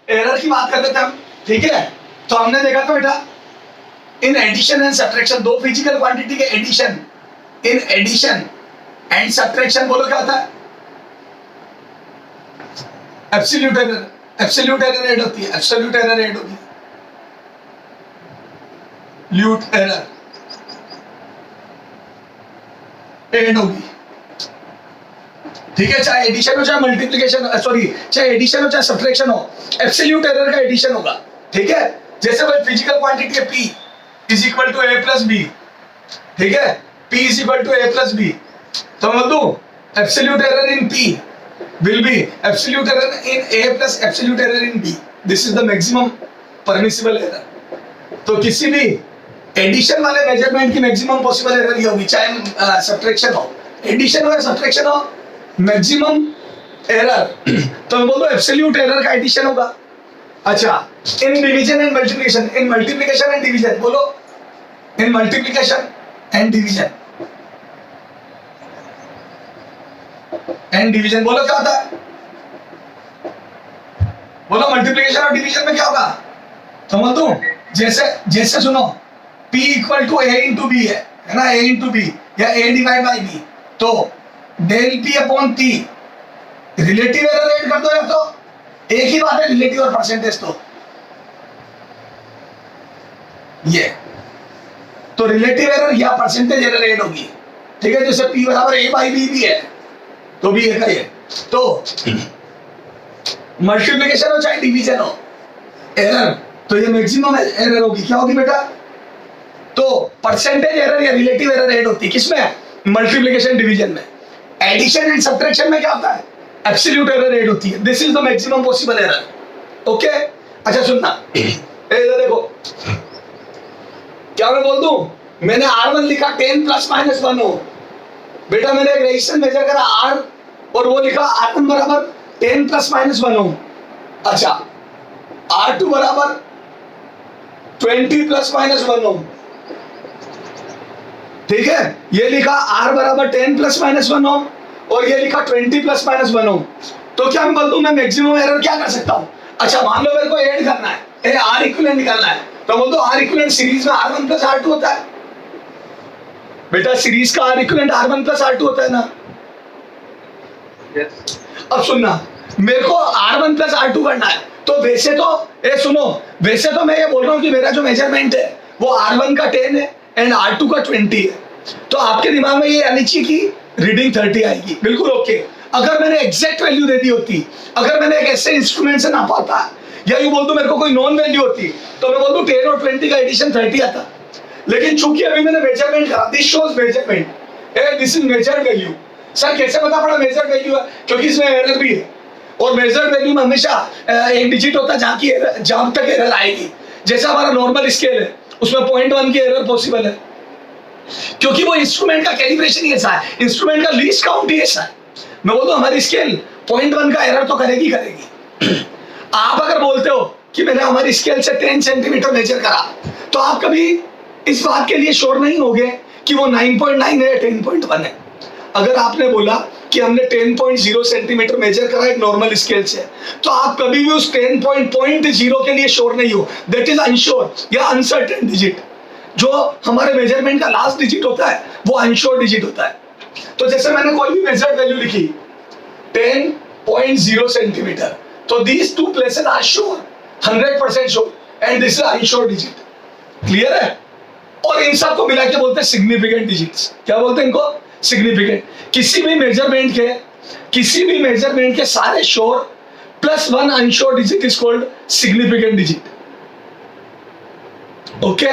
Error की बात करते थे हम, ठीक है। तो हमने देखा था बेटा इन एडिशन एंड सब्ट्रैक्शन, दो फिजिकल क्वांटिटी के addition, in addition and subtraction बोलो क्या होता है? Absolute error, absolute error add होती है, एब्सोल्यूट एरर ऐड होगी, ल्यूट एरर ऐड होगी, ठीक है। चाहे एडिशन हो चाहे मल्टीप्लिकेशन, सॉरी चाहे एडिशन हो चाहे सब्ट्रैक्शन हो, एब्सोल्यूट एरर का एडिशन होगा, ठीक है। जैसे कोई फिजिकल क्वांटिटी है P is equal to A plus B, ठीक है, P is equal to A plus B, तो मैं बोल दूं absolute error in P will be absolute error in A plus absolute error in B. This is the maximum permissible error. तो किसी भी addition वाले मेजरमेंट की मैक्सिमम पॉसिबल एरर ये होगी, चाहे सब्ट्रैक्शन हो, एडिशन हो या सब्ट्रैक्शन हो, मैक्सिमम एरर तो मैं बोल दूं एब्सोल्यूट एरर का एडिशन होगा। अच्छा, in division and multiplication, in multiplication and division बोलो, in multiplication and division, and division बोलो क्या होता है? बोलो मल्टीप्लिकेशन और डिवीजन में क्या होगा? तो बोल दूं जैसे जैसे सुनो P equal to A into B है ना, A इंटू बी या A डिवाइड बाई बी, तो del P upon T relative error add कर दो, या तो एक ही बात है रिलेटिव और परसेंटेज, तो ये तो रिलेटिव एरर या परसेंटेज एरर ऐड होगी, ठीक है। जैसे P बराबर A बाई बी भी है तो भी एक है, तो मल्टीप्लिकेशन हो चाहे डिवीजन हो, एरर तो ये मैक्सिमम एरर होगी, क्या होगी बेटा? तो परसेंटेज एरर या रिलेटिव एरर ऐड होती है किसमें? मल्टीप्लिकेशन डिवीजन में। एडिशन एंड सब्ट्रैक्शन में क्या होता है? एब्सोल्यूट एरर ऐड होती है। This is the maximum possible error, okay. अच्छा सुनना, इधर देखो, क्या मैं बोल दूं मैंने R1 लिखा 10 प्लस माइनस 1 हो, बेटा मैंने एक रेजिस्टेंस मेजर करा R और वो लिखा R1 बराबर 10 प्लस माइनस 1 ओम। अच्छा, R2 बराबर 20 प्लस माइनस 1 ओम, ठीक है। ये लिखा R बराबर 10 प्लस माइनस 1 ओम और ये लिखा 20 प्लस माइनस 1 ओम। तो क्या मैं बोल दूं मैं मैक्सिमम एरर क्या कर सकता हूं? अच्छा मान लो मेरे को ऐड करना है, R इक्विवेलेंट निकालना है, तो बोल दो R इक्विवेलेंट सीरीज में R1 प्लस R2 होता है। बेटा सीरीज का R equivalent R1 plus R2 होता है ना? yes. अब सुनना, मेरे को R1 प्लस R2 करना है, तो वैसे तो सुनो, वैसे तो मैं ये बोल रहा हूँ कि मेरा जो मेजरमेंट है वो R1 का 10 है एंड R2 का 20 है, तो आपके दिमाग में ये आनी चाहिए कि रीडिंग 30 आएगी, बिल्कुल ओके। अगर मैंने एग्जैक्ट वैल्यू दे दी होती, अगर मैंने एक ऐसे इंस्ट्रूमेंट से नापा था, या यूं बोल दूं मेरे को कोई नॉन वैल्यू होती, तो मैं बोल दूं 10 और 20 का एडिशन 30 आता। लेकिन चूंकि अभी मैंने मेजरमेंट करा, this shows measurement, this is measured value. Sir कैसे पता पड़ा मेजर्ड वैल्यू है? क्योंकि इसमें एरर भी है, और मेजर्ड वैल्यू में हमेशा एक डिजिट होता है जहां तक एरर आएगी। जैसा हमारा नॉर्मल स्केल है उसमें 0.1 की एरर पॉसिबल है, क्योंकि वो इंस्ट्रूमेंट का कैलिब्रेशन ही ऐसा है, इंस्ट्रूमेंट का लीस्ट काउंट ही ऐसा है। मैं बोलता हूं हमारी स्केल 0.1 का एरर तो करेगी करेगी। आप अगर बोलते हो कि मैंने हमारी स्केल से 10 सेंटीमीटर मेजर करा, तो आप कभी इस बात के लिए श्योर नहीं होगे कि वो 9.9 है या 10.1 है। अगर आपने बोला कि हमने 10.0 सेंटीमीटर मेजर करा एक नॉर्मल स्केल से, तो आप कभी भी उस 10.0 के लिए श्योर नहीं हो। दैट इज अनश्योर या अनसर्टेन डिजिट। जो हमारे मेजरमेंट का लास्ट डिजिट होता है वो अनश्योर डिजिट होता है। तो जैसे मैंने कोई भी मेजर्ड वैल्यू लिखी 10.0 सेंटीमीटर, तो these two places are sure, 100% sure, and this is unsure digit. Clear है? और इन सब को मिला के बोलते हैं सिग्निफिकेंट डिजिट्स। क्या बोलते हैं इनको? सिग्निफिकेंट। किसी भी मेजरमेंट के सारे sure plus 1 unsure digit is called significant digit, okay.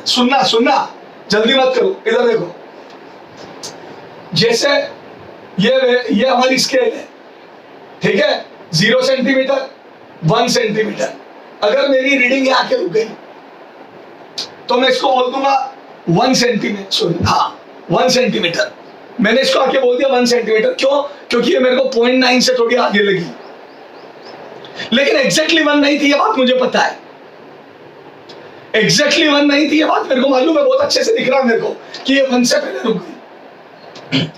सुनना जल्दी मत करो, इधर देखो। जैसे ये हमारी स्केल है, ठीक है, 0 सेंटीमीटर 1 सेंटीमीटर। अगर मेरी रीडिंग यहाँ के रुक गई तो मैं इसको बोल दूंगा 1 सेंटीमीटर, हाँ 1 सेंटीमीटर। मैंने इसको आके बोल दिया 1 सेंटीमीटर, क्यों? क्योंकि ये मेरे को 0.9 से थोड़ी आगे लगी, लेकिन एग्जैक्टली 1 नहीं थी, ये बात मुझे पता है। एग्जैक्टली 1 नहीं थी, ये बात मेरे को मालूम है, बहुत अच्छे से दिख रहा है मेरे को कि ये 1 से पहले रुक गई।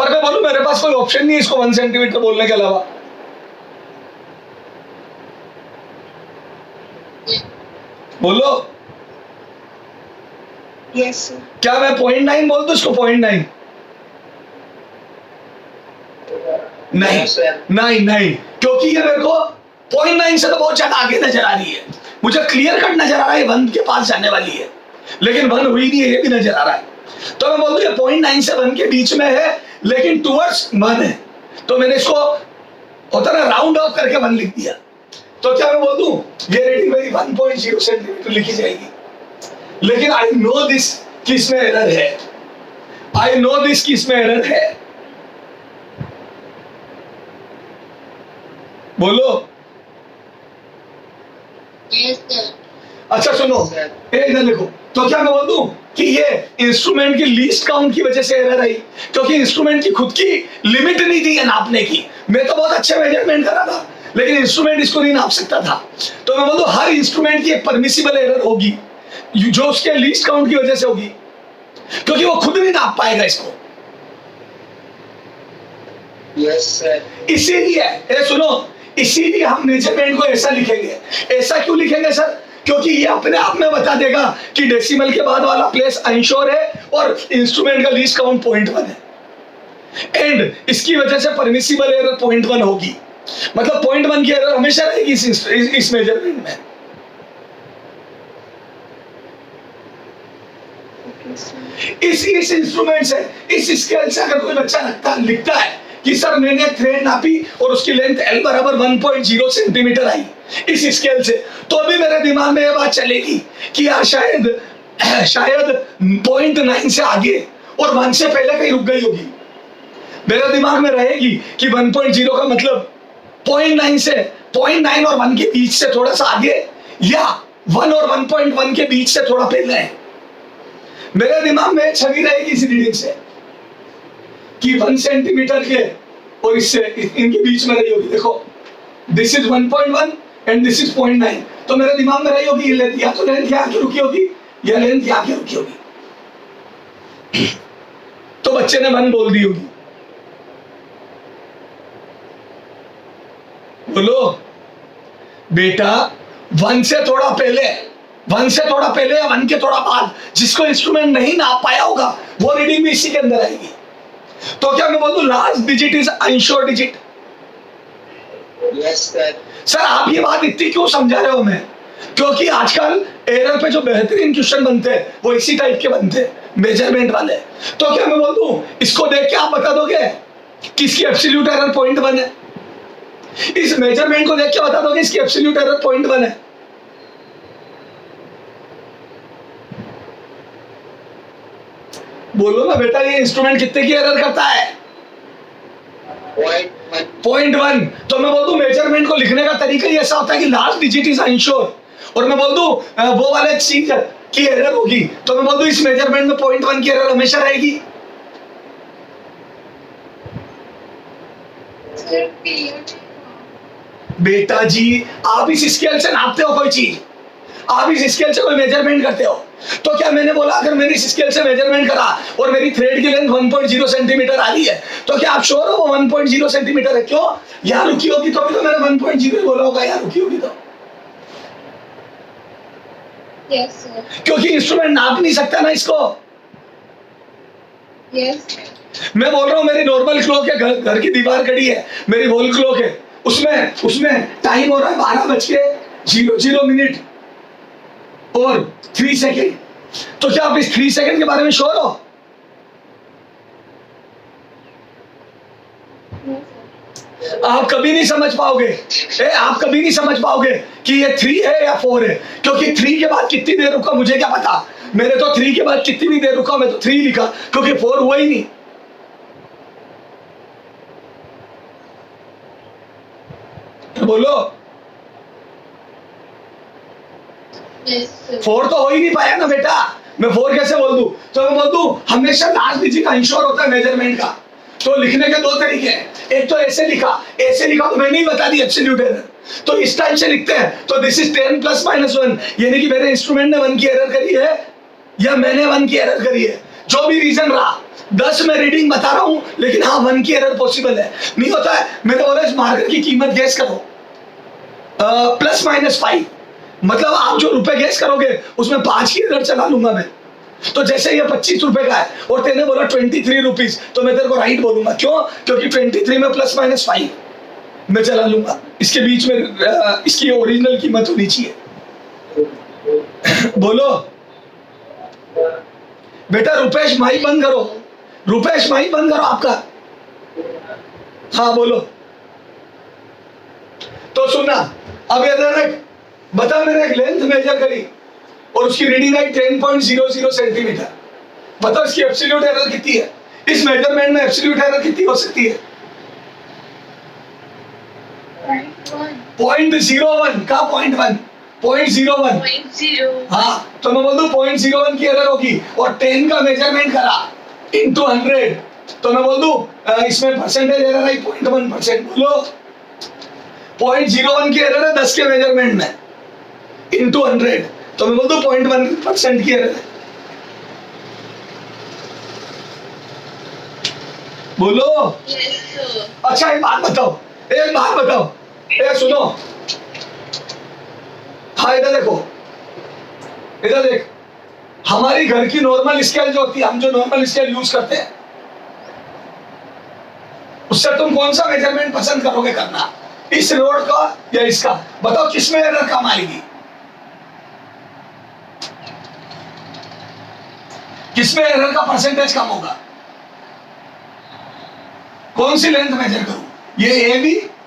पर मैं बोलूं मेरे पास कोई ऑप्शन नहीं है इसको 1 सेंटीमीटर बोलने के अलावा। बोलो। यस क्या मैं 0.9 बोल दूं इसको? 0.9 नहीं नहीं नहीं, क्योंकि ये मेरे को 0.9 से तो बहुत ज्यादा आगे नजर आ रही है। मुझे क्लियर कट नजर आ रहा है 1 के पास जाने वाली है, लेकिन 1 हुई नहीं है, ये भी नजर आ रहा है। तो मैं बोल दूं ये 0.9 से 1 के बीच में है, लेकिन टुवर्ड्स 1 है। तो मैंने इसको होता ना राउंड ऑफ करके 1 लिख दिया। तो क्या मैं बोल दूं ये रीडिंग मेरी 1.0 सेंटीमीटर लिखी जाएगी, लेकिन आई नो दिस कि इसमें एरर है। आई नो दिस कि इसमें एरर है। बोलो। अच्छा सुनो, इधर लिखो। तो क्या मैं बोल दूं कि ये इंस्ट्रूमेंट की लीस्ट काउंट की वजह से एरर आई, क्योंकि इंस्ट्रूमेंट की खुद की लिमिट नहीं थी नापने की। मैं तो बहुत अच्छे मेजरमेंट कर रहा था, लेकिन इंस्ट्रूमेंट इसको नहीं नाप सकता था। तो मैं बोल दूं हर इंस्ट्रूमेंट की एक परमिसिबल एरर होगी जो उसके लीस्ट काउंट की वजह से होगी, क्योंकि वो खुद नहीं नाप पाएगा इसको। Yes sir. इसीलिए सुनो, इसीलिए हम मेजरमेंट को ऐसा लिखेंगे। ऐसा क्यों लिखेंगे सर? क्योंकि ये अपने आप में बता देगा कि डेसिमल के बाद वाला प्लेस अनश्योर है और इंस्ट्रूमेंट का लीस्ट काउंट 0.1 है, एंड इसकी वजह से परमिसिबल एरर 0.1 होगी। मतलब 0.1 की एरर हमेशा रहेगी इस मेजरमेंट में। इस इंस्ट्रूमेंट से, इस स्केल से अगर कोई बच्चा लिखता है कि सर मैंने थ्रेड नापी और उसकी लेंथ L बराबर 1.0 सेंटीमीटर आई इस स्केल से, तो अभी मेरे दिमाग में ये बात चलेगी कि यार शायद 0.9 से आगे और 1 से पहले कहीं रुक गई होगी। मेरे दिमाग में रहेगी कि 1.0 का मतलब 0.9 से 0.9 और 1 के बीच से थोड़ा सा आगे, या 1 और 1.1 के बीच से थोड़ा पहले है। मेरे दिमाग में छवि रहेगी इस रीडिंग से कि 1 सेंटीमीटर के और इससे इनके बीच में रही होगी। देखो this is 1.1 and this is 0.9। तो मेरे दिमाग में रही होगी ये लेंथ, या तो लेंथ यहाँ की रुकी होगी या लेंथ यहाँ की रुकी होगी। तो बच्चे ने 1 बोल दी होगी। बोलो बेटा 1 से थोड़ा पहले, 1 से थोड़ा पहले या 1 के थोड़ा बाद जिसको इंस्ट्रूमेंट नहीं नाप पाया होगा वो रीडिंग भी इसी के अंदर आएगी। तो क्या मैं बोल दूं last digit is unsure digit? Yes sir. Sir आप ये बात इतनी क्यों समझा रहे हो? मैं क्योंकि आजकल एरर पे जो बेहतरीन क्वेश्चन बनते हैं वो इसी टाइप के बनते हैं, मेजरमेंट वाले। तो क्या मैं बोल दूं इसको देख के आप बता दोगे कि इसकी एब्सोल्यूट एरर 0.1 है? इस मेजरमेंट को देख के बता दोगे इसकी एब्सोल्यूट एरर 0.1 है? बोलो ना बेटा, ये इंस्ट्रूमेंट कितने की एरर करता है? 0.1। तो मैं बोल दूं मेजरमेंट को लिखने का तरीका ही ऐसा होता है कि लास्ट डिजिट इज अनश्योर, और मैं बोल दूं वो वाले चीज की एरर होगी, तो मैं बोल दूं इस मेजरमेंट में 0.1 की एरर हमेशा रहेगी। बेटा जी आप इस स्केल से नापते हो कोई चीज, आप इस स्केल से कोई मेजरमेंट करते हो, तो क्या मैंने बोला अगर मैंने इस स्केल से मेजरमेंट करा और मेरी थ्रेड की लेंथ 1.0 सेंटीमीटर आ रही है, तो क्या आप श्योर हो वो 1.0 सेंटीमीटर है? क्यों? यहाँ रुकी होगी तो भी तो मैंने 1.0 बोला होगा, यहाँ रुकी होगी तो। Yes sir. क्योंकि इंस्ट्रूमेंट नाप नहीं सकता ना इसको। यस। मैं बोल रहा हूँ मेरी नॉर्मल क्लॉक है, घर की दीवार खड़ी है, मेरी वॉल क्लॉक है, उसमें टाइम हो रहा है 12:00 और 3 सेकेंड। तो क्या आप इस 3 सेकेंड के बारे में श्योर हो? आप कभी नहीं समझ पाओगे, आप कभी नहीं समझ पाओगे कि ये 3 है या 4 है, क्योंकि 3 के बाद कितनी देर रुका मुझे क्या पता। मैंने तो 3 के बाद कितनी भी देर रुका, मैं तो 3 लिखा क्योंकि 4 हुआ ही नहीं। बोलो 4 तो हो ही नहीं पाया ना बेटा, मैं 4 कैसे बोल दूं? तो मैं बोल दूं हमेशा लास्ट डिजिट अनश्योर होता है मेजरमेंट का। तो लिखने के 2 तरीके हैं, एक तो ऐसे लिखा तो मैंने ही बता दी एब्सोल्यूट एरर, तो इस टाइप से लिखते हैं। तो दिस इज 10 + -1, यानी कि मेरे इंस्ट्रूमेंट ने 1 की एरर करी है या मैंने 1 की एरर करी है। जो भी रीजन रहा, 10 में रीडिंग बता रहा हूं, लेकिन हाँ 1 की एरर पॉसिबल है। नहीं होता है, मैंने बोला इस मार्कर की कीमत गैस करो, ±5, मतलब आप जो रुपए गैस करोगे उसमें 5 की एरर चला लूंगा मैं। तो जैसे ये 25 रुपए का है और तेने बोला 23 रुपीज, तो मैं तेरे को राइट बोलूंगा। क्यों? क्योंकि 23 में ±5 मैं चला लूंगा, इसके बीच में इसकी ओरिजिनल कीमत होनी चाहिए। बोलो बेटा, रुपेश माइक बंद करो, रुपेश माइक बंद करो आपका। हाँ बोलो। तो सुनना, अब ये बता, मैंने एक लेंथ मेजर करी और उसकी रीडिंग आई 10.00 सेंटीमीटर। बताओ इसकी एब्सोल्यूट एरर कितनी है? इस मेजरमेंट में एब्सोल्यूट एरर कितनी हो सकती है? 0.01 का 0.1 0.01। हाँ, तो मैं बोल दूं 0.01 की एरर होगी और 10 का मेजरमेंट करा इंटू 100, तो मैं बोल दूं इसमें परसेंटेज एरर आई 0.1%। बोलो 0.01 की एरर है 10 के मेजरमेंट में इंटू 100, तो मैं बोल दूं 0.1% की एरर है। बोलो। अच्छा एक बात बताओ, ए सुनो, हाँ इधर देखो, इधर देख, हमारी घर की नॉर्मल स्केल जो होती है, हम जो नॉर्मल स्केल यूज करते हैं, उससे तुम कौन सा मेजरमेंट पसंद करोगे करना, इस रोड का या इसका? बताओ किसमें एरर कम आएगी, किसमें एरर का परसेंटेज कम होगा? कौन सी लेंथ मेजर करूं, ये AB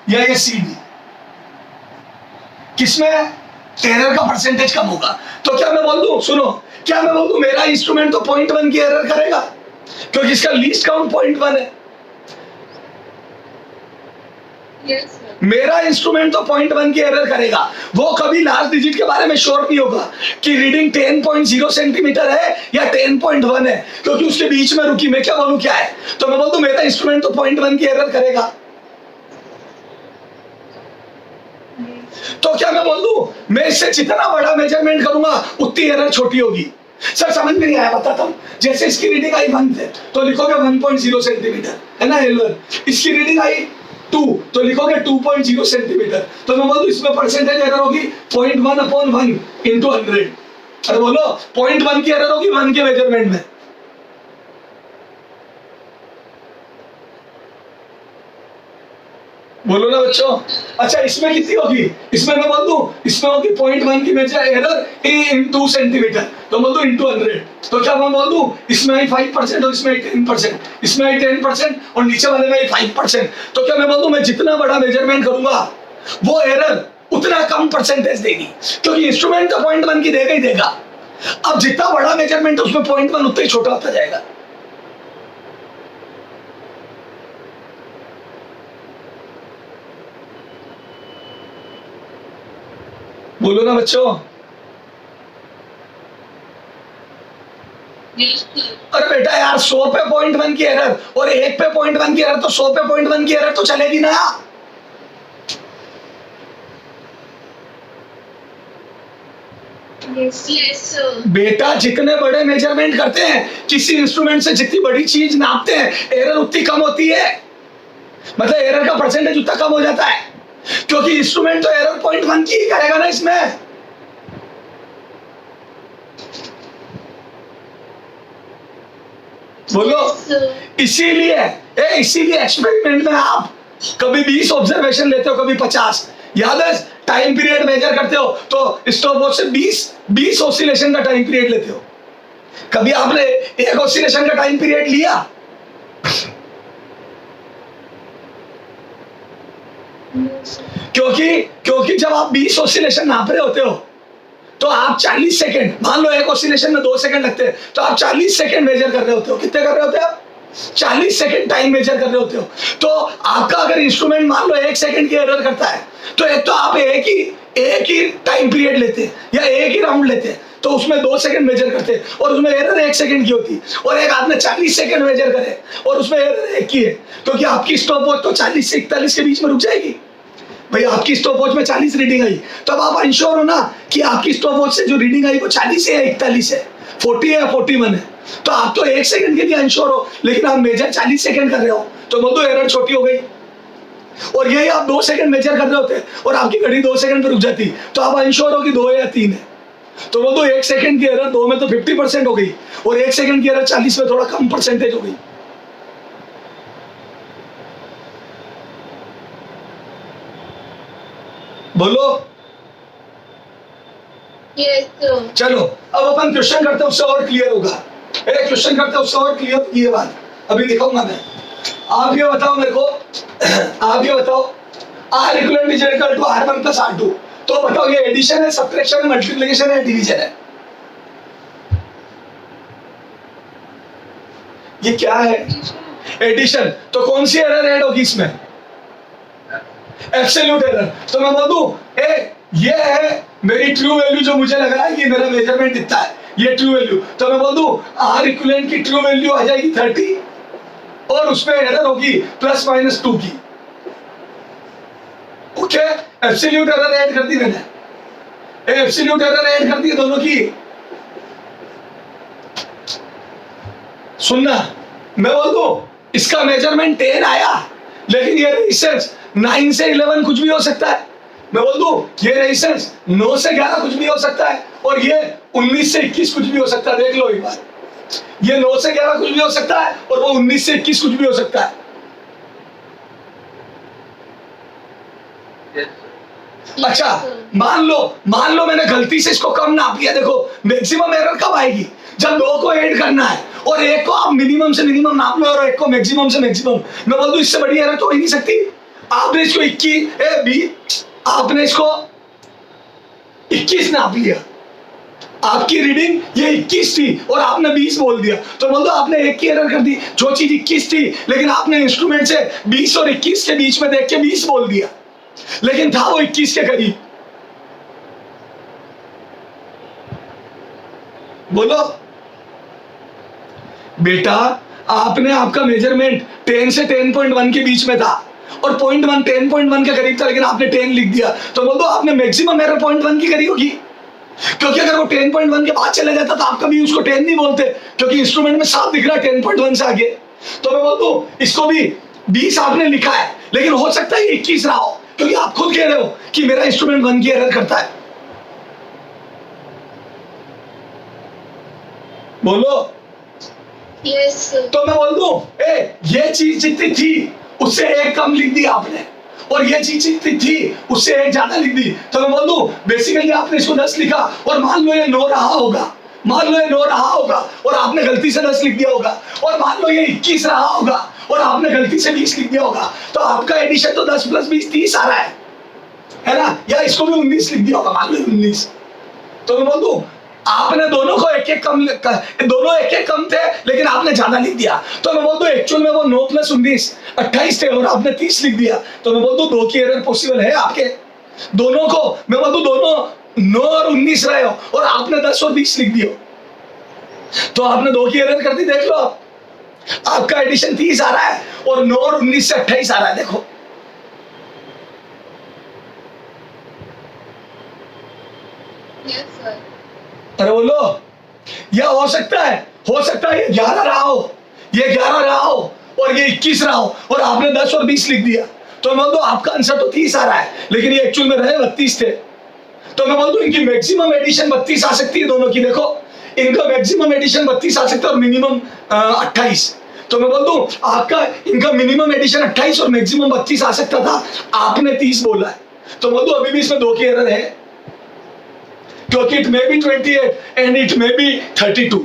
या ये CD? किसमें एरर का परसेंटेज कम होगा? तो क्या मैं बोल दूं, सुनो, क्या मैं बोल दूं मेरा इंस्ट्रूमेंट तो 0.1 की एरर करेगा क्योंकि इसका लीस्ट काउंट 0.1 है। Yes, मेरा इंस्ट्रूमेंट तो 0.1 की एरर करेगा, वो कभी लास्ट डिजिट के बारे में श्योर नहीं होगा कि रीडिंग 10.0 सेंटीमीटर है या 10.1 है, क्योंकि उसके बीच में रुकी। मैं क्या बोलूं क्या है? तो मैं बोल दूं मेरा इंस्ट्रूमेंट तो 0.1 की एरर करेगा। तो क्या मैं बोल दूं मैं इससे जितना बड़ा मेजरमेंट करूंगा उतनी एरर छोटी होगी? सर समझ में नहीं आया, बताता हूं। जैसे इसकी रीडिंग आई 1 थे तो लिखोगे 1.0 सेंटीमीटर, है ना L1। इसकी रीडिंग आई 2 तो लिखोगे 2.0 सेंटीमीटर। तो मैं बोलूं इसमें परसेंटेज एरर होगी 0.1/1 इंटू 100। अरे बोलो 0.1 की एरर होगी 1 के मेजरमेंट में। बोलो ना बच्चों। अच्छा इसमें कितनी होगी? इसमें मैं बोल दूं इसमें होगी 0.1 की मेजर एरर इंटू सेंटीमीटर, तो बोल दूं इंटू 100। तो क्या मैं बोल दूं इसमें आई 5% और इसमें आई 10%, इसमें आई 10% और नीचे वाले में आई 5%। तो क्या मैं बोल दूं मैं जितना बड़ा मेजरमेंट करूंगा वो एरर उतना कम परसेंटेज देगी, क्योंकि इंस्ट्रूमेंट तो 0.1 की देगा ही देगा। अब जितना बड़ा मेजरमेंट उसमें 0.1 उतना ही छोटा होता जाएगा। बोलो ना बच्चों। अरे बेटा यार 100 पे 0.1 की एरर और 1 पे 0.1 की एरर, तो 100 पे 0.1 की एरर तो चलेगी ना। yes, बेटा जितने बड़े मेजरमेंट करते हैं, किसी इंस्ट्रूमेंट से जितनी बड़ी चीज नापते हैं, एरर उतनी कम होती है, मतलब एरर का परसेंटेज उतना कम हो जाता है, क्योंकि इंस्ट्रूमेंट तो एरर 0.1 की ही करेगा ना इसमें। बोलो। इसीलिए एक्सपेरिमेंट में आप कभी 20 ऑब्जर्वेशन लेते हो, कभी 50। याद है टाइम पीरियड मेजर करते हो तो स्टॉप वॉच से 20 ऑसिलेशन का टाइम पीरियड लेते हो। कभी आपने एक ऑसिलेशन का टाइम पीरियड लिया? क्योंकि जब आप 20 ऑसिलेशन नाप रहे होते हो तो आप 40 सेकंड, मान लो एक ऑसिलेशन में 2 सेकंड लगते हैं, तो आप 40 सेकंड मेजर कर रहे होते हो। कितने कर रहे होते हो आप? 40 सेकंड टाइम मेजर कर रहे होते हो। तो आपका अगर इंस्ट्रूमेंट मान लो 1 सेकंड की एरर करता है, तो एक तो आप एक ही टाइम पीरियड लेते हैं या एक ही राउंड लेते हैं, तो उसमें 2 सेकंड मेजर करते हैं और उसमें एरर 1 सेकंड की होती, और एक आपने 40 सेकंड मेजर करे और उसमें एरर 1 की है, तो क्या आपकी स्टॉप वॉच तो 40 से 41 के बीच में रुक जाएगी? भाई आपकी स्टॉप वॉच में 40 रीडिंग आई, तब आप इंश्योर हो ना कि आपकी स्टॉप वॉच से जो रीडिंग आई वो 40 है या 41 है, 40 है या 41 है। तो आप तो 1 सेकंड के लिए अनश्योर हो, लेकिन आप मेजर 40 सेकंड कर रहे हो, तो बोल दो एरर छोटी हो गई। और यही आप 2 सेकंड मेजर कर रहे होते और आपकी घड़ी 2 सेकंड पे रुक जाती, तो आप अनश्योर हो कि 2 या 3 है, तो बोल दो 1 सेकंड की एरर 2 में तो 50% हो गई, और 1 सेकंड की एरर 40 में थोड़ा कम परसेंटेज हो गई। बोलो। Yes, sir. चलो अब अपन क्वेश्चन करते हैं, उससे और क्लियर होगा। एक क्वेश्चन करते हैं, उससे और क्लियर होगी ये बात, अभी दिखाऊंगा मैं। आप ये बताओ मेरे को, आप ये बताओ R equivalent is equal to R1 plus R2, तो बताओ ये एडिशन है, सब्ट्रैक्शन है, मल्टीप्लिकेशन है, डिवीजन है? ये क्या है? एडिशन। तो कौन सी एरर ऐड होगी इसमें? Absolute error. तो मैं बोल दूं ये है मेरी ट्रू वैल्यू, जो मुझे लग रहा है कि मेरा मेजरमेंट इतना है, ये ट्रू वैल्यू। तो मैं बोल दूं R इक्विवेलेंट की ट्रू वैल्यू आ जाएगी 30, और उसमें एरर होगी ±2 की। ओके, एब्सोल्यूट एरर ऐड कर दी मैंने, एब्सोल्यूट एरर ऐड कर दी दोनों की। सुनना, मैं बोल दूं इसका मेजरमेंट 10 आया, लेकिन ये रेजिस्टेंस 9 से 11 कुछ भी हो सकता है। मैं बोल दूं ये रेजिस्टेंस 9 से 11 कुछ भी हो सकता है, और ये 19 से 21 कुछ भी हो सकता है। देख लो एक बार, ये 9 से 11 कुछ भी हो सकता है, और वो 19 से 21 कुछ भी हो सकता है। अच्छा, मान लो मैंने गलती से इसको कम नाप लिया। देखो मैक्सिमम एरर कब आएगी? जब 2 को ऐड करना है, और एक को आप मिनिमम से मिनिमम नाप लो, और एक को मैक्सिमम से मैक्सिमम। मैं बोल दूं इससे बड़ी एरर तो हो ही नहीं सकती। आपने इसको 21 नाप लिया, आपकी रीडिंग ये 21 थी, और आपने 20 बोल दिया, तो बोल दो आपने एक की एरर कर दी। जो चीज 21 थी, लेकिन आपने इंस्ट्रूमेंट से 20 और 21 के बीच में देख के 20 बोल दिया, लेकिन था वो 21 के करीब। बोलो बेटा, आपने आपका मेजरमेंट 10 से 10.1 के बीच में था, और 0.1 10.1 के करीब था, लेकिन आपने 10 लिख दिया, तो बोलो आपने मैक्सिमम एरर 0.1 की करी होगी। क्योंकि अगर वो 10.1 के बाद चला जाता तो आप कभी उसको 10 नहीं बोलते, क्योंकि इंस्ट्रूमेंट में साफ दिख रहा है 10.1 से आगे। तो मैं बोलता हूं इसको भी 20 आपने लिखा है, लेकिन हो सकता है 21 रहा हो, क्योंकि आप खुद कह रहे हो कि मेरा इंस्ट्रूमेंट 1 की एरर करता है। बोलो। Yes, sir. तो मैं बोल दूं ये चीज जितनी थी उससे एक कम लिख दी आपने, और ये चीज जितनी थी उससे एक ज्यादा लिख दी। तो मैं बोल दूं बेसिकली आपने इसको 10 लिखा, और मान लो ये 9 रहा होगा, मान लो ये 9 रहा होगा, और आपने गलती से 10 लिख दिया होगा, और मान लो ये 21 रहा होगा, और आपने गलती से 20 लिख दिया होगा, तो आपका एडिशन तो 10 + 20 30 आ रहा है ना? या इसको भी 19 लिख दिया होगा, मान लो 19। तो मैं बोल दूं आपने दोनों को एक एक कम थे, लेकिन आपने ज्यादा लिख दिया। तो मैं बोल दूं एक्चुअल में वो 9 + 19 28 थे, और आपने 30 लिख दिया। तो मैं बोल दूं 2 की एरर पॉसिबल है आपके दोनों को। मैं बोल दूं दोनों 9 और 19 रहे हो, और आपने 10 और 20 लिख दिया, तो आपने 2 की एरर कर दी। देख लो आपका एडिशन 30 आ रहा है, और 9 और 19 से 28 आ रहा है। देखो Yes, sir. अरे बोलो, यह हो सकता है ये 11 रहा हो, ये 11 रहा हो, और ये 21 रहा हो, और आपने 10 और 20 लिख दिया। तो मैं बोल दूं आपका आंसर तो 30 आ रहा है, लेकिन ये एक्चुअल में रहे 32 थे। तो मैं बोल दूं इनकी मैक्सिमम एडिशन 32 आ सकती है दोनों की। देखो इनका मैक्सिमम एडिशन 32 आ सकता है, और मिनिमम 28। तो मैं बोल दूं आपका इनका मिनिमम एडिशन 28 और मैक्सिमम 32 आ सकता था, आपने 30 बोला है। तो बोल दूं अभी भी इसमें 2 की एरर है, क्योंकि it may be 28 and it may be 32,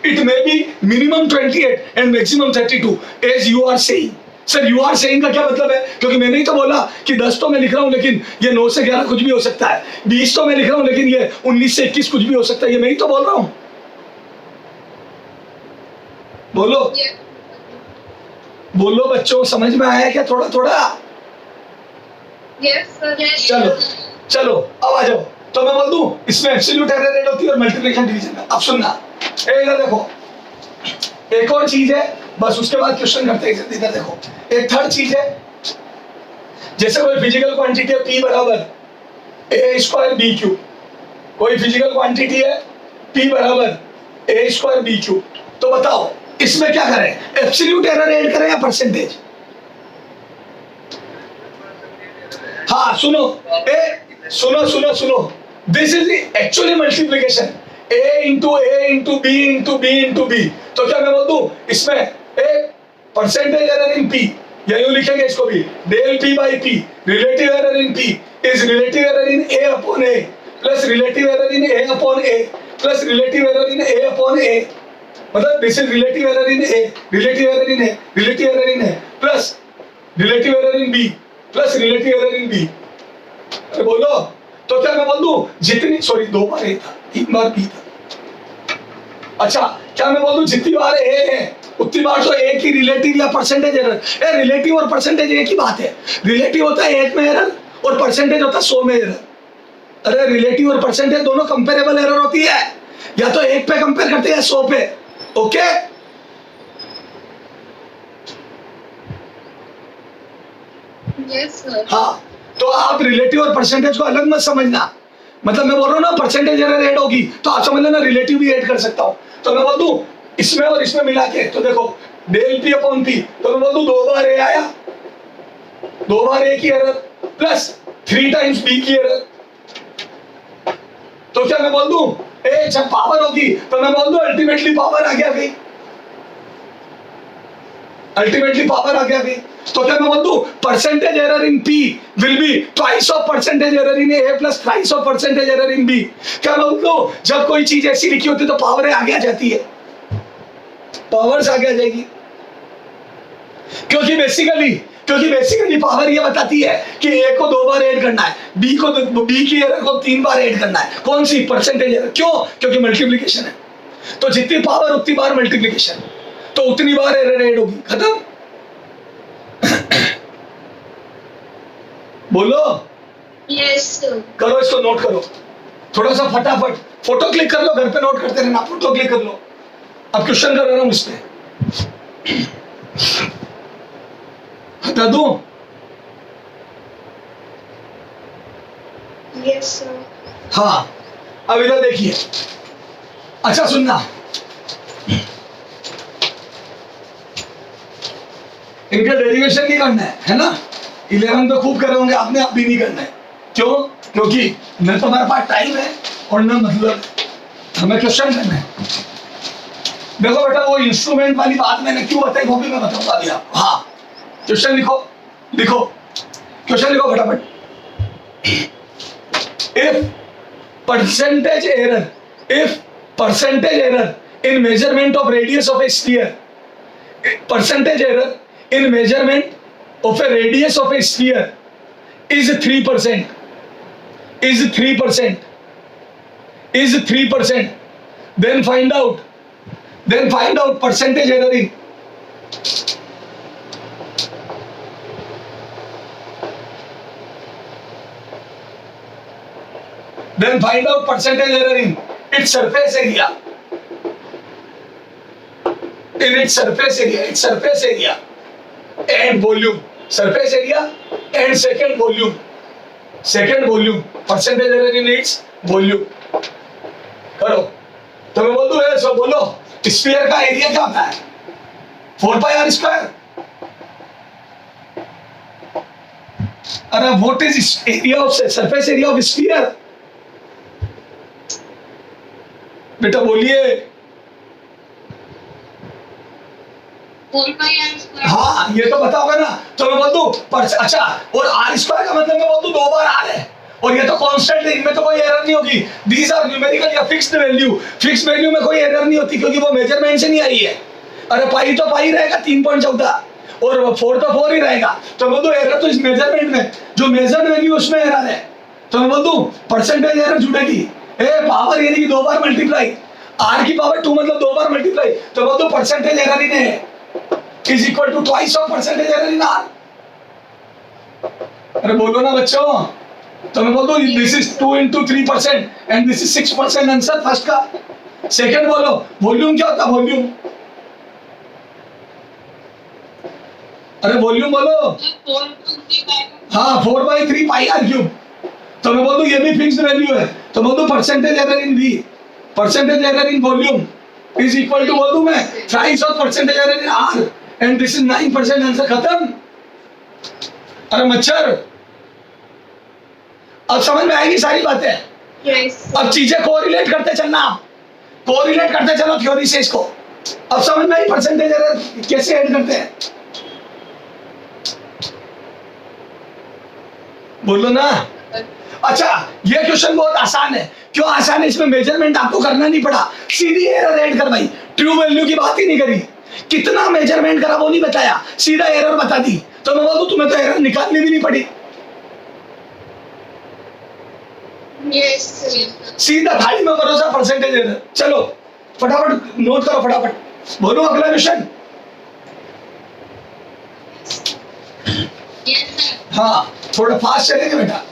it may be minimum 28 and maximum 32 as you are saying. Sir you are saying का क्या मतलब है? क्योंकि मैंने ही तो बोला कि 10 तो मैं लिख रहा हूं, लेकिन ये 9 से 11 कुछ भी हो सकता है, 20 तो मैं लिख रहा हूं, लेकिन ये 19 से 21 कुछ भी हो सकता है, ये मैं ही तो बोल रहा हूं। बोलो Yes. बोलो बच्चों, समझ में आया क्या थोड़ा थोड़ा? Yes, sir. Yes, चलो sir. चलो अब आ जाओ। तो मैं बोल दूं इसमें एब्सोल्यूट एरर रेट होती है, और मल्टीप्लिकेशन डिवीजन में। अब सुनना, इधर देखो एक और चीज है, बस उसके बाद क्वेश्चन करते हैं। इधर देखो एक थर्ड चीज है, जैसे कोई फिजिकल क्वांटिटी है P बराबर A² B³ कोई फिजिकल क्वांटिटी है P बराबर A² B³ तो बताओ इसमें क्या करें, एब्सोल्यूट एरर ऐड करें या परसेंटेज? हाँ सुनो, सुनो, this is actually multiplication, a into B, तो क्या मैं बोल दूं इसमें a percentage error in P, या यूं लिखेंगे इसको भी, del P by P, relative error in P is relative error in A upon A plus relative error in A upon A plus relative error in A upon A, मतलब this is relative error in A, relative error in A, relative error in A plus relative error in B plus relative error in B. अरे बोलो, तो क्या मैं बोल दूं जितनी, sorry 2 बार ए था 3 बार बी था, अच्छा क्या मैं बोल दूं जितनी बार ए है उतनी बार तो ए की रिलेटिव या परसेंटेज एरर, ए रिलेटिव और परसेंटेज एक ही बात है, रिलेटिव होता है 1 में एरर और परसेंटेज होता है 100 में एरर। अरे रिलेटिव और परसेंटेज दोनों कंपेरेबल एरर होती है, या तो 1 पे कंपेयर करते हैं 100 पे, ओके? Yes, sir. हाँ, तो आप रिलेटिव और परसेंटेज को अलग मत समझना, मतलब मैं बोल रहा हूँ ना परसेंटेज एरर ऐड होगी तो आप समझ लेना रिलेटिव भी ऐड कर सकता हूँ, तो मैं बोल दूं इसमें और इसमें मिला के, तो देखो डेल पी अपॉन पी, तो मैं बोल दूं 2 बार ए आया, 2 बार ए की एरर प्लस 3 टाइम्स बी की एरर, तो क्या मैं बोल दूं ए जब पावर होगी तो मैं बोल दूं अल्टीमेटली पावर आ गया भाई, अल्टीमेटली पावर आ गया भाई, तो क्या मैं बोल दूं percentage error in P will be twice of percentage error in A plus thrice of percentage error in B. क्या मैं बोल दूं जब कोई चीज ऐसी लिखी होती है तो पावर आगे आ जाती है, पावर्स आगे आ जाएगी, क्योंकि बेसिकली पावर ये बताती है कि ए को 2 बार ऐड करना है, बी की एरर को 3 बार ऐड करना है, कौन सी? Percentage error. क्यों? क्योंकि मल्टीप्लिकेशन है, तो जितनी पावर उतनी बार मल्टीप्लिकेशन, तो उतनी बार एरर ऐड होगी, खत्म। बोलो। Yes, sir. करो इसको, नोट करो थोड़ा सा फटाफट, फोटो क्लिक कर लो, घर पे नोट करते रहना, फोटो क्लिक कर लो। अब क्वेश्चन कर रहा हूं उस पे, बता दूं? Yes, sir. हाँ, अब इधर देखिए, अच्छा सुनना, इनका डेरिवेशन नहीं करना है ना, 11 तो खूब करे होंगे आपने, आप भी नहीं करना है। क्यों? क्योंकि न तुम्हारे पास टाइम है और न मतलब हमें क्वेश्चन करना है। देखो बेटा, वो इंस्ट्रूमेंट वाली बात मैंने क्यों बताई वो भी मैं बताऊंगा अभी आपको। हाँ, क्वेश्चन लिखो क्वेश्चन लिखो फटाफट। If percentage error in measurement of radius of A sphere, percentage error in measurement of a radius of a sphere is 3%, then find out percentage error in its surface area, its surface area and volume, surface area and second volume, percentage error in its volume। करो, तो मैं बोल दूं ऐसा, बोलो sphere का area क्या होता है? 4πr²। अरे what is area of surface area of sphere? बेटा बोलिए। 4πr²। हाँ, ये तो पता होगा ना, तो मैं बोल दूं अच्छा, और r² का मतलब मैं बोल दूं 2 बार r है, और ये तो कांस्टेंट है, इनमें तो कोई एरर नहीं होगी। दीज आर न्यूमेरिकल या फिक्स्ड वैल्यू में कोई एरर नहीं होती, क्योंकि वो मेजरमेंट से नहीं आई है। अरे पाई तो पाई रहेगा 3.14, और 4 तो 4 ही रहेगा, तो मैं बोल दूं एरर तो इस मेजरमेंट में, जो मेजर्ड वैल्यू उसमें एरर है, तो मैं बोल दूं परसेंटेज एरर जुड़ेगी। पावर यानी कि 2 बार मल्टीप्लाई, r की पावर 2 मतलब 2 बार मल्टीप्लाई, तो बोल दूं परसेंटेज एरर इन है is equal to twice of percentage error in R। अरे बोलो ना बच्चों, तो मैं बोल दूं this is 2 into 3% and this is 6% answer first का। सेकंड बोलो, वॉल्यूम क्या होता है? वॉल्यूम, अरे वॉल्यूम बोलो। हाँ, 4/3 πr³। तो मैं बोल दूं ये भी फिक्स्ड वैल्यू है, तो बोल दूं percentage error in V, percentage error in volume is equal to बोल दूं मैं thrice of percentage error in R and this is 9%, answer खत्म। अरे मच्छर, अब समझ में आएगी सारी बातें। Yes, sir. अब चीजें कोरिलेट करते चलना, कोरिलेट करते चलो थ्योरी से इसको। अब समझ में आई परसेंटेज एरर कैसे ऐड करते हैं, बोलो ना। अच्छा, ये क्वेश्चन बहुत आसान है। क्यों आसान है? इसमें मेजरमेंट आपको करना नहीं पड़ा, सीधी एरर ऐड करवाई, ट्रू वैल्यू की बात ही नहीं करी। कितना मेजरमेंट करा वो नहीं बताया, सीधा एरर बता दी। तो मैं बोलूं तुम्हें तो एरर निकालनी भी नहीं पड़ी, Yes, sir. सीधा थाली में भरोसा परसेंटेज एरर। चलो फटाफट नोट करो, फटाफट बोलो अगला क्वेश्चन। Yes, sir. हाँ, थोड़ा फास्ट चलेंगे बेटा।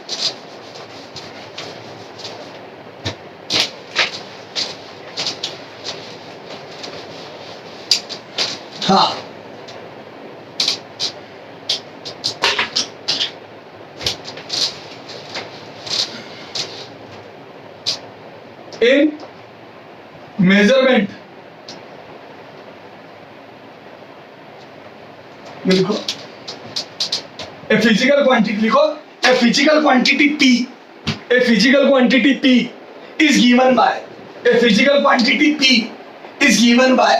हाँ, इन मेजरमेंट लिखो, ए फिजिकल क्वांटिटी लिखो, a physical quantity P, a physical quantity P is given by, a physical quantity P is given by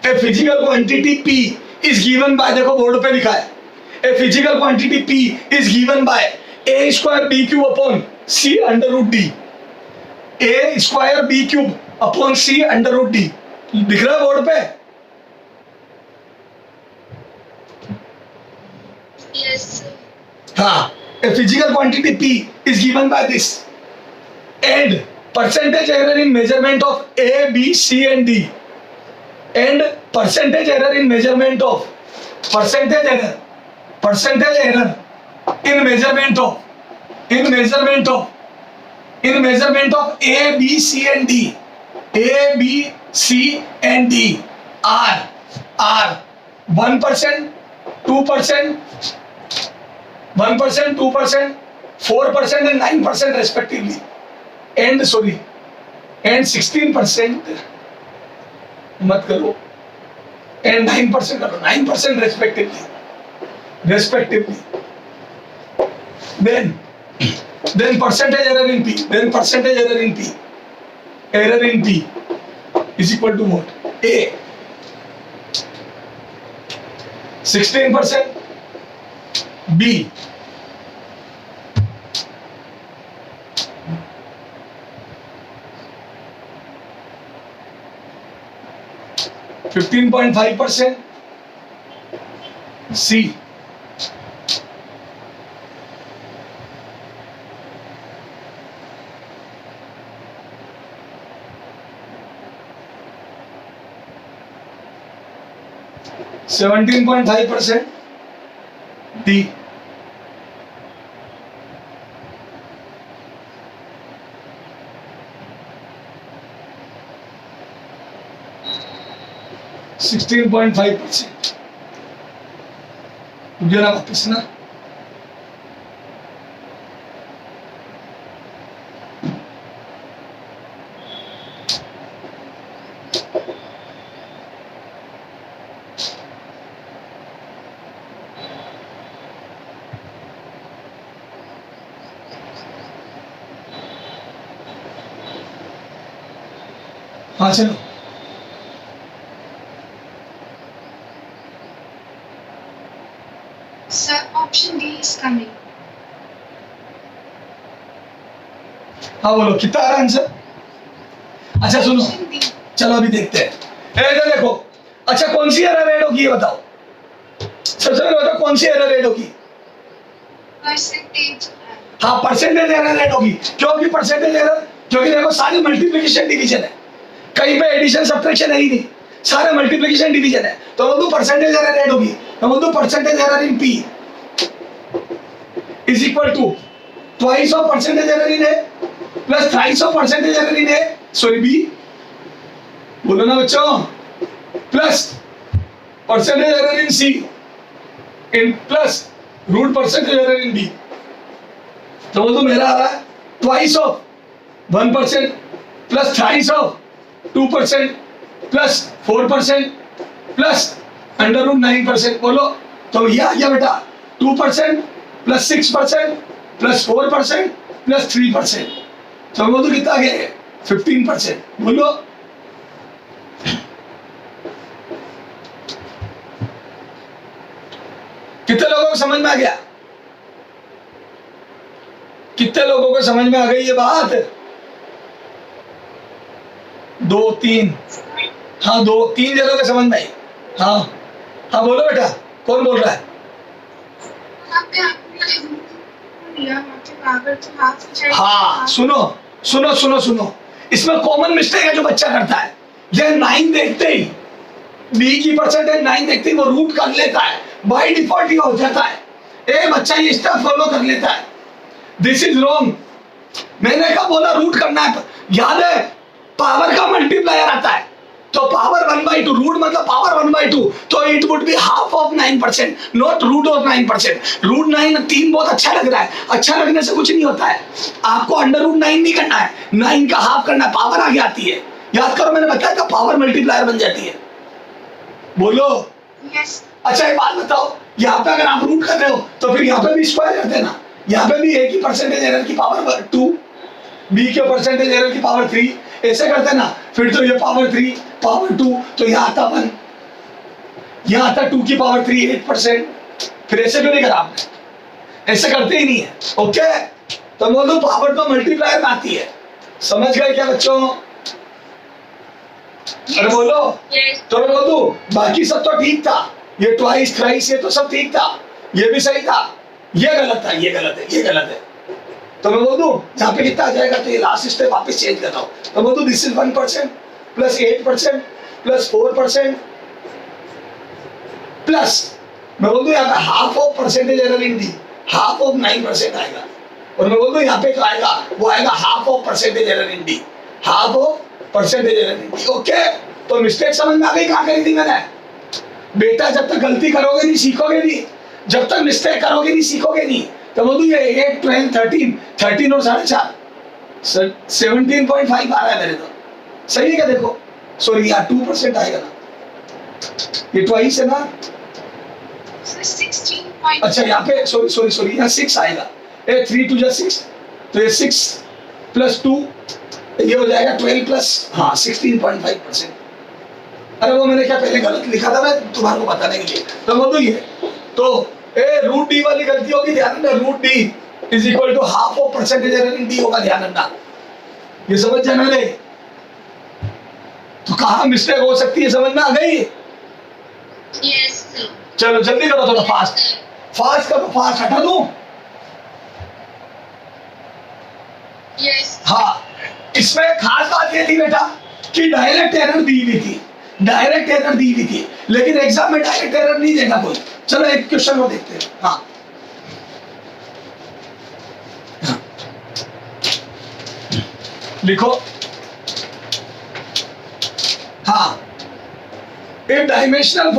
a physical quantity P is given by, देखो board पे लिखा है, a physical quantity P is given by a square b cube upon c under root d, a square b cube upon c under root d। दिख रहा है board पे? Yes, sir. हाँ, a physical quantity P is given by this and percentage error in measurement of A, B, C and D and percentage error in measurement of percentage error in measurement of A, B, C and D, A, B, C and D are 1%, 2%, 1%, 2%, 4% and 9% respectively, and 16% मत करो and 9% करो, 9% respectively. Then percentage error in P, error in P is equal to what? A 16%, B 15.5%, C 17.5%, D 16.5%। जरा वापस ना, हाँ चलो Sir, option D is coming. हाँ बोलो कितना आ रहा आंसर? अच्छा सुनो, Option D. चलो अभी देखते हैं। इधर देखो, अच्छा कौन सी एरर ऐड होगी ये बताओ, सबसे पहले बताओ कौन सी एरर ऐड होगी? Percentage. हाँ परसेंटेज एरर ऐड होगी, क्योंकि परसेंटेज एरर, क्योंकि देखो सारी मल्टीप्लिकेशन डिवीजन है, कहीं पे एडिशन सब्ट्रैक्शन है ही नहीं, सारे मल्टीप्लिकेशन डिवीजन है, तो बोल दो परसेंटेज एरर ऐड होगी, तो बोल दो percentage error in P is equal to twice of percentage error in A plus thrice of percentage error in A, sorry B, बोलो ना बच्चों, plus percentage error in C in plus root percentage error in D, तो वो तो मेरा आ रहा है twice of 1% plus thrice of 2% plus 4% plus under root 9%। बोलो तो ये आ गया बेटा 2% प्लस 6% प्लस 4% प्लस 3%, तो वो तो कितना गया 15%। बोलो कितने लोगों को समझ में आ गया? कितने लोगों को समझ में आ गई ये बात? 2 3, हाँ 2 3 जनों के समझ में आई। हाँ हाँ बोलो बेटा, कौन बोल रहा है? वहाँ पे आपने लिया, वहाँ पे पावर तो हाफ हो जाएगा। हाँ सुनो सुनो सुनो सुनो, इसमें कॉमन मिस्टेक है जो बच्चा करता है। ये 9 देखते ही, बी की परसेंटेज 9 देखते ही वो रूट कर लेता है, बाय डिफॉल्ट ये हो जाता है। ए बच्चा ये स्टेप फॉलो कर लेता है, दिस इज रॉन्ग। मैंने कहा बोला रूट करना है, याद है पावर का मल्टीप्लायर आता है, तो पावर 1/2, रूट मतलब पावर 1/2, तो it would be half of 9%, not root of 9%। Root 9 3 बहुत अच्छा लग रहा है, अच्छा लगने से कुछ नहीं होता है। आपको अंडर रूट 9 नहीं करना है, 9 का हाफ करना है, पावर आगे आती है। याद करो मैंने बताया था पावर मल्टीप्लायर बन जाती है। बोलो यस अच्छा एक बात बताओ, यहाँ पे अगर आप रूट कर रहे हो तो फिर यहाँ पे भी स्क्वायर कर देना। यहाँ पे भी ए की परसेंटेज एरर की पावर 2, बी के परसेंटेज एरर की पावर 3, ऐसे करते ना। फिर तो ये पावर 3 पावर 2, तो यहाँ आता 1, यहाँ आता 2 की पावर 3 8%। फिर ऐसे क्यों नहीं करा आपने? ऐसे करते ही नहीं है। ओके तो बोलो पावर तो मल्टीप्लायर में आती है, समझ गए क्या बच्चों? अरे बोलो यस तो मैं बोल दूं बाकी सब तो ठीक था, ये ट्वाइस थ्राइस ये तो सब ठीक था, ये भी सही था, ये गलत था, ये गलत है, ये गलत है। तो मैं बोल दूं यहाँ पे कितना आ जाएगा, तो ये लास्ट स्टेप वापस चेंज करता हूँ। तो बोल दूं this is 1% plus 8% plus 4% plus मैं बोल दूं यहाँ पे half of percentage error in D, half of 9% आएगा। और मैं बोल दूं यहाँ पे जो आएगा वो आएगा half of percentage error in D, half of percentage error in D. Okay तो मिस्टेक समझ में आ गई कहाँ करी थी मैंने? बेटा जब तक गलती करोगे नहीं सीखोगे नहीं, जब तक मिस्टेक करोगे नहीं सीखोगे नहीं। तो बोलूँ ये 8 12 13 और 4.5 17.5 आ रहा है मेरे तो, सही है क्या? देखो सॉरी यहाँ 2% आएगा ना, ये ट्वाइस है ना। 16. अच्छा यहाँ पे सॉरी यहाँ 6 आएगा, 3 2 6, तो ये 6 प्लस 2 ये हो जाएगा 12 प्लस हाँ 16.5%। अरे वो मैंने क्या पहले गलत लिखा था मैं तुम्हारे को बताने के लिए। तो बोलो ये तो रूट डी वाली गलती होगी, ध्यान रखना। Root D is equal to half of percentage error in D होगा, ध्यान रखना, ये समझ जाना रे। तो कहाँ मिस्टेक हो सकती है समझ में आ गई? यस चलो जल्दी करो थोड़ा फास्ट, फास्ट करो, फास्ट हटा दो। यस हाँ इसमें खास बात ये थी बेटा कि डायरेक्ट एरर दी हुई थी, डायरेक्ट एरर दी हुई थी, लेकिन एग्जाम में डायरेक्ट एरर नहीं देगा कोई। चलो एक क्वेश्चन को देखते हैं। हाँ लिखो। हाँ if dimensional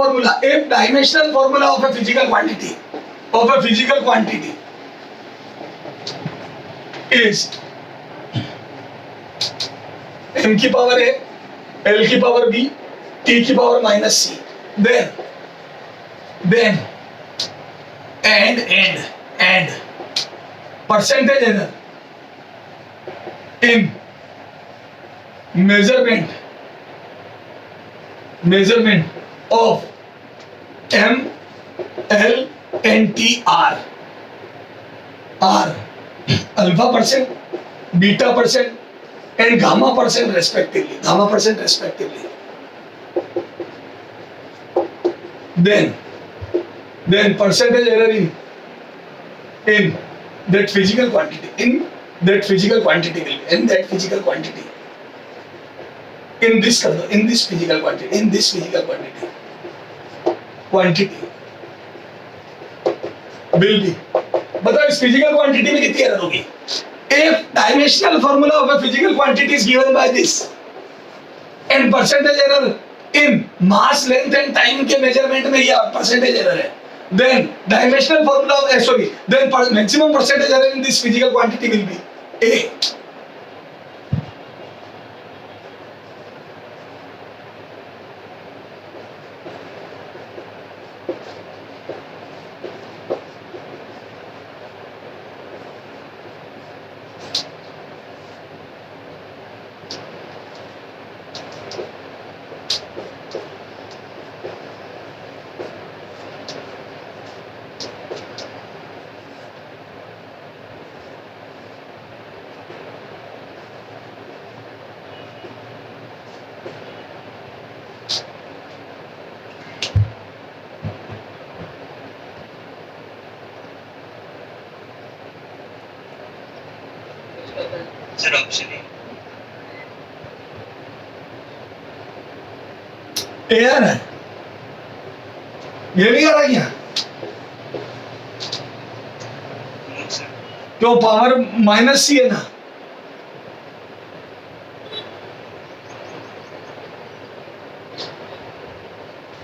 formula of a physical quantity is m की पावर a, l की पावर b, t की power minus c, then and percentage error in measurement of m, l and t are alpha percent, beta percent and gamma percent respectively. Then percentage error in that physical quantity, in this physical quantity will be, बताओ इस physical quantity में कितनी error होगी? If dimensional formula of a physical quantity is given by this and percentage error in mass, length and time के measurement में ये percentage error है, then dimensional formula of sorry, then maximum percentage error in this physical quantity will be A. Sir option A A है, ये नहीं करा क्या? No sir क्यों पावर माइनस सी है ना?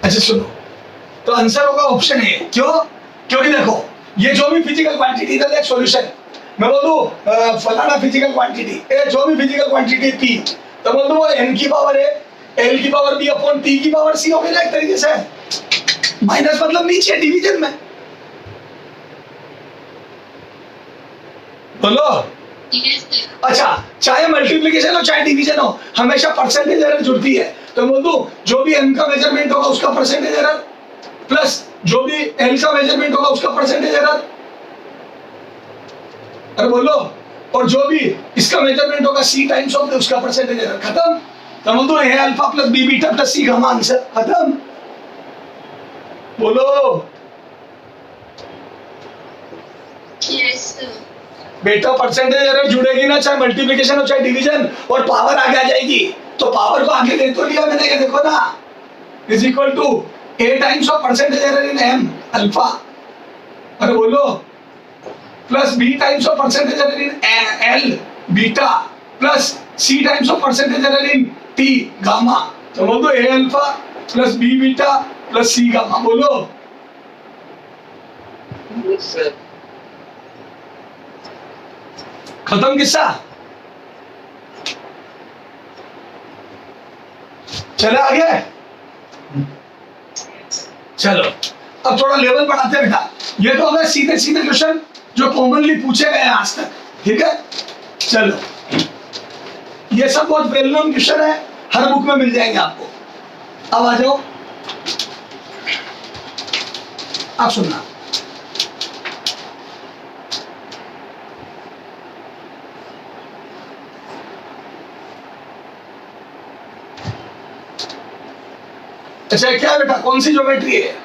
अच्छा सुनो, तो आंसर होगा ऑप्शन ए। क्यों? क्योंकि देखो ये जो भी फिजिकल क्वांटिटी का सॉल्यूशन, मैं बोल दूं फलाना फिजिकल क्वांटिटी ए, जो भी फिजिकल क्वांटिटी पी, तो बोल दूं वो n की पावर है l की पावर b अपॉन t की पावर c हो गया एक तरीके से। माइनस मतलब नीचे डिवीजन में। बोलो। अच्छा, चाहे मल्टीप्लिकेशन हो चाहे डिवीजन हो, हमेशा परसेंटेज एरर जुड़ती है। तो बोल दूं जो भी m का मेजरमेंट होगा उसका परसेंटेज एरर प्लस जो भी l का मेजरमेंट होगा उसका परसेंटेज एरर। अरे बोलो, और जो भी इसका मेजरमेंट होगा c टाइम्स ऑफ उसका परसेंटेज एरर। खत्म। तो बोल दूं a alpha plus b beta plus c gamma, answer खत्म। बोलो। यस बेटा परसेंटेज एरर जुड़ेगी ना, चाहे मल्टीप्लिकेशन हो चाहे डिवीजन, और पावर आगे आ जाएगी। तो पावर को आगे दे तो लिया मैंने, देखो ना, is equal to a times of percentage error in m alpha, अरे बोलो, plus b times of percentage error in l beta plus c times of percentage error in t gamma. तो बोल दो a alpha plus b beta plus c gamma. बोलो। Sir खत्म किस्सा। चले आगे। चलो अब थोड़ा लेवल बढ़ाते हैं बेटा। ये तो हमें सीधे सीधे क्वेश्चन जो कॉमनली पूछे गए हैं आज तक, ठीक है। चलो ये सब बहुत वेल नोन क्वेश्चन है, हर बुक में मिल जाएंगे आपको। अब आ जाओ, आप सुनना। अच्छा क्या है बेटा, कौन सी ज्योमेट्री है?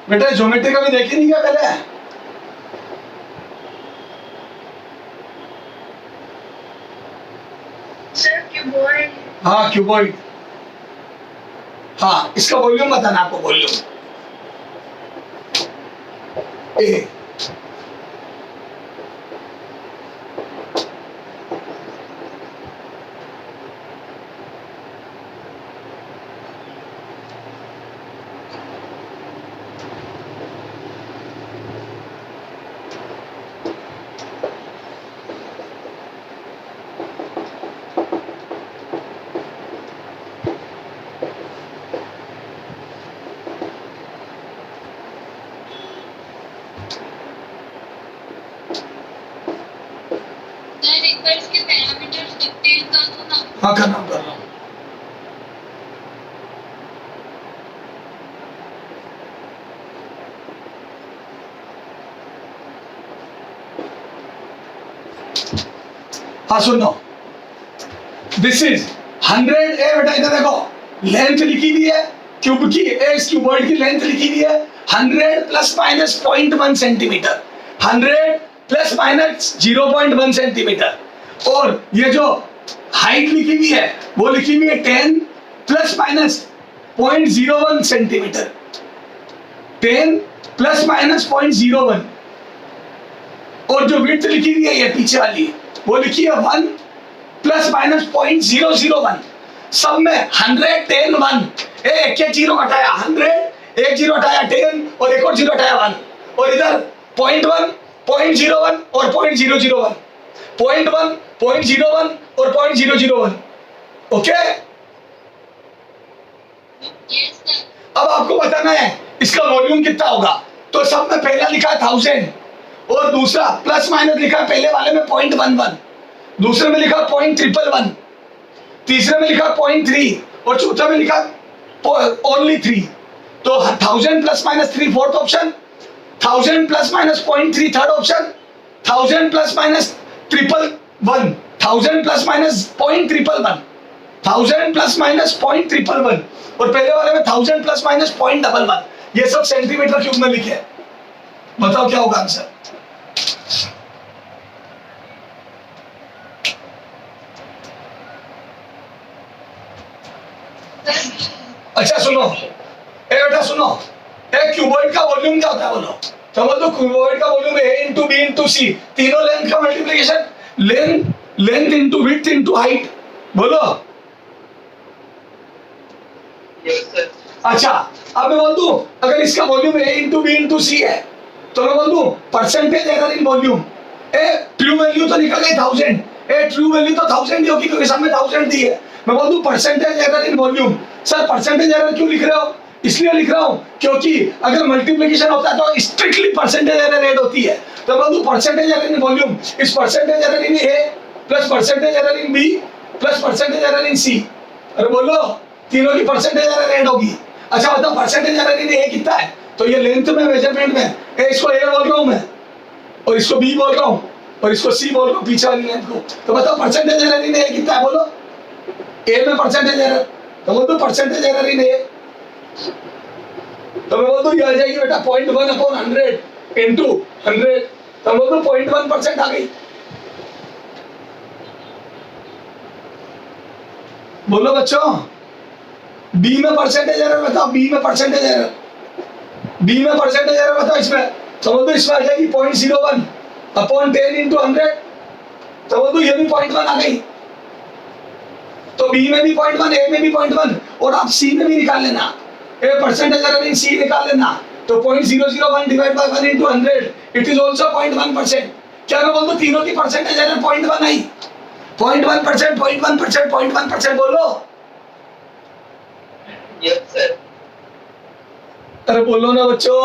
बेटा ज्योमेट्री कभी देखी नहीं क्या पहले? Sir cuboid. हाँ क्यूबॉइड। हाँ इसका वॉल्यूम बताना आपको, वॉल्यूम ए। सर एक बार इसके पैरामीटर्स डिटेल कर दो ना। हाँ कर रहा हूँ। हाँ सुनो, दिस इज 100 ए बेटा इधर देखो, लेंथ लिखी हुई है क्यूब की, इस क्यूबॉइड की लेंथ लिखी हुई है 100 plus minus 0.1 centimetre, 100 plus minus 0.1 centimetre, और ये जो हाइट लिखी हुई है वो लिखी हुई है 10 plus minus 0.01 centimetre, 10 plus minus 0.01, और जो विड्थ लिखी हुई है ये पीछे वाली वो लिखी है 1 प्लस माइनस 0.001, सब में 100 10 1, एक एक जीरो हटाया 100, एक जीरो हटाया 10 और एक और जीरो हटाया 1, और इधर 0.1 0.01 और 0.001, 0.1 0.01 और 0.001, ओके। अब आपको बताना है इसका वॉल्यूम कितना होगा, तो सब में पहला लिखा है 1000 और दूसरा प्लस माइनस लिखा है, पहले वाले में 0.11, दूसरे में लिखा 0.111, तीसरे में लिखा 0.3 और चौथे में लिखा ओनली 3, तो 1000 plus minus 3 fourth option, 1000 plus minus 0.3 third option, 1000 plus minus 111, 1000 plus minus 0.111, 1000 plus minus 0.111, और पहले वाले में 1000 प्लस माइनस 0.11, ये सब सेंटीमीटर क्यूब में लिखे हैं। बताओ क्या होगा आंसर। अच्छा सुनो, ए बेटा सुनो, एक क्यूबॉइड का वॉल्यूम क्या होता है बोलो, तो बोलो क्यूबॉइड का volume a into B into C, तीनों लेंथ का multiplication, length into width into height, बोलो। Yes, sir. अच्छा अब मैं बोल दूं अगर इसका volume a into B into C है तो मैं बोल दूं percentage error in volume, a true value तो निकल गई 1000, ए ट्रू वैल्यू तो 1000 ही होगी क्योंकि सब में 1000 दी है, मैं बोल दूं percentage error in volume. Sir percentage error क्यों लिख रहे हो, इसलिए लिख रहा हूं क्योंकि अगर मल्टीप्लिकेशन होता है तो स्ट्रिक्टली परसेंटेज एरर ऐड होती है, तो बोल दूं percentage error in volume is percentage error in A plus percentage error in B plus percentage error in C, अरे बोलो तीनों की परसेंटेज एरर ऐड होगी। अच्छा बताओ परसेंटेज एरर इन ए कितना है, तो ये लेंथ में मेजरमेंट में ए इसको ए बोल रहा हूं मैं और इसको बी बोल रहा हूं और इसको सी बोल रहा हूं पीछे वाली लेंथ को, तो बताओ परसेंटेज एरर इन ए कितना है बोलो, ए में परसेंटेज एरर, तो बोल दो परसेंटेज एरर इन ए, तो मैं बोल दूं ये आ जाएगी बेटा 0.1/100 इनटू 100, तो बोल दो 0.1% आ गई, बोलो बच्चों। बी में परसेंटेज एरर बताओ, बी में परसेंटेज एरर, बी में परसेंटेज एरर बताओ इसमें, तो बोल दो इसमें आ जाएगी 0.01/10 इंटू 100, तो बोल दो ये भी 0.1 आ गई, तो बी में भी 0.1, ए में भी 0.1, और आप सी में भी निकाल लेना, ए परसेंटेज एरर इन सी निकाल लेना, तो 0.001 divide by 1 into 100 it is also 0.1%। क्या मैं बोल दूं तीनों की परसेंटेज एरर 0.1 आई, 0.1%, 0.1%, 0.1% बोलो। Yes, sir. अरे बोलो ना बच्चों।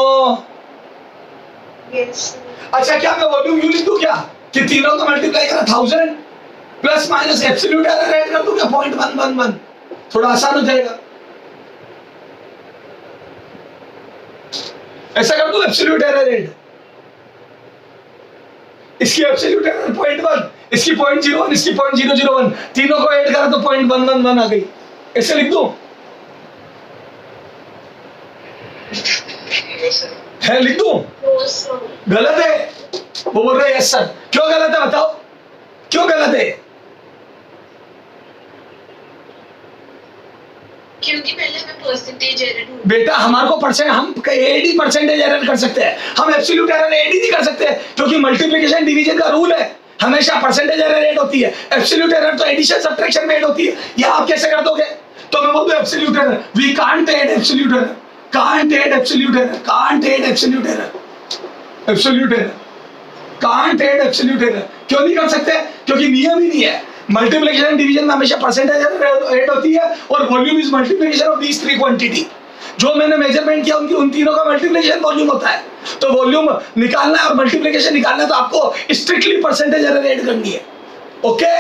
Yes. अच्छा क्या मैं वॉल्यूम यू लिख दूं क्या कि तीनों को मल्टीप्लाई करा 1000 plus minus absolute error add कर दूं क्या 0.111, थोड़ा आसान हो जाएगा, ऐसा कर दूं एब्सोल्यूट एरर ऐड, इसकी एब्सोल्यूट एरर 0.1, इसकी 0.01, इसकी 0.001, तीनों को ऐड करा तो 0.111 आ गई, ऐसे लिख दूं, Yes, sir. है लिख दूं, No, sir. गलत है, वो बोल रहे यस सर, क्यों गलत है बताओ, क्यों गलत है, क्योंकि पहले हमें परसेंटेज एरर हुई। बेटा हमारे को परसेंट हम एडी परसेंटेज एरर कर सकते हैं, हम एब्सोल्यूट एरर एडी नहीं कर सकते क्योंकि मल्टीप्लिकेशन डिवीजन का रूल है, हमेशा परसेंटेज एरर ऐड होती है, एब्सोल्यूट एरर तो एडिशन सब्ट्रैक्शन में ऐड होती है, ये आप कैसे कर दोगे, तो मैं बोल दूं absolute error, we can't add absolute error, can't add absolute error, can't add absolute error, absolute error can't add absolute error, क्यों नहीं कर सकते, क्योंकि नियम ही नहीं है, मल्टीप्लिकेशन डिवीजन में हमेशा परसेंटेज एरर ऐड होती है और volume is multiplication of these three quantity, जो मैंने मेजरमेंट किया उनकी उन तीनों का मल्टीप्लिकेशन वॉल्यूम होता है, तो वॉल्यूम निकालना है और मल्टीप्लिकेशन निकालना है तो आपको स्ट्रिक्टली परसेंटेज एरर ऐड करनी है, ओके।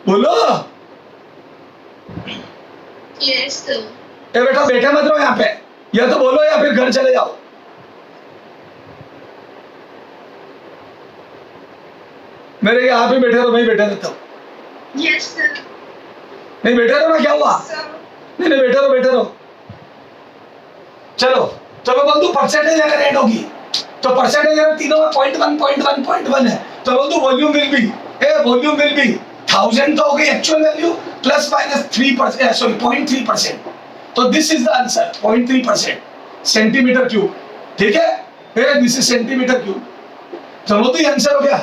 बोलो Yes, sir. ए बेटा बैठे मत रहो यहाँ पे, या तो बोलो या फिर घर चले जाओ, मेरे यहाँ पे बैठे रहो, मैं ही बैठा रहता हूँ। Yes sir. नहीं बैठे रहो ना, क्या हुआ? सर नहीं नहीं बैठे रहो, बैठे रहो। चलो तो मैं बोल दूं परसेंटेज अगर ऐड होगी तो परसेंटेज अगर तीनों में 0.1 है तो बोल दूं वॉल्यूम विल बी 1000 तो हो गई actual value plus minus 3%, sorry 0.3%। तो this is the answer 0.3% centimetre cube. ठीक है, दिस इज सेंटीमीटर क्यूब। तो वो तो ये आंसर हो गया।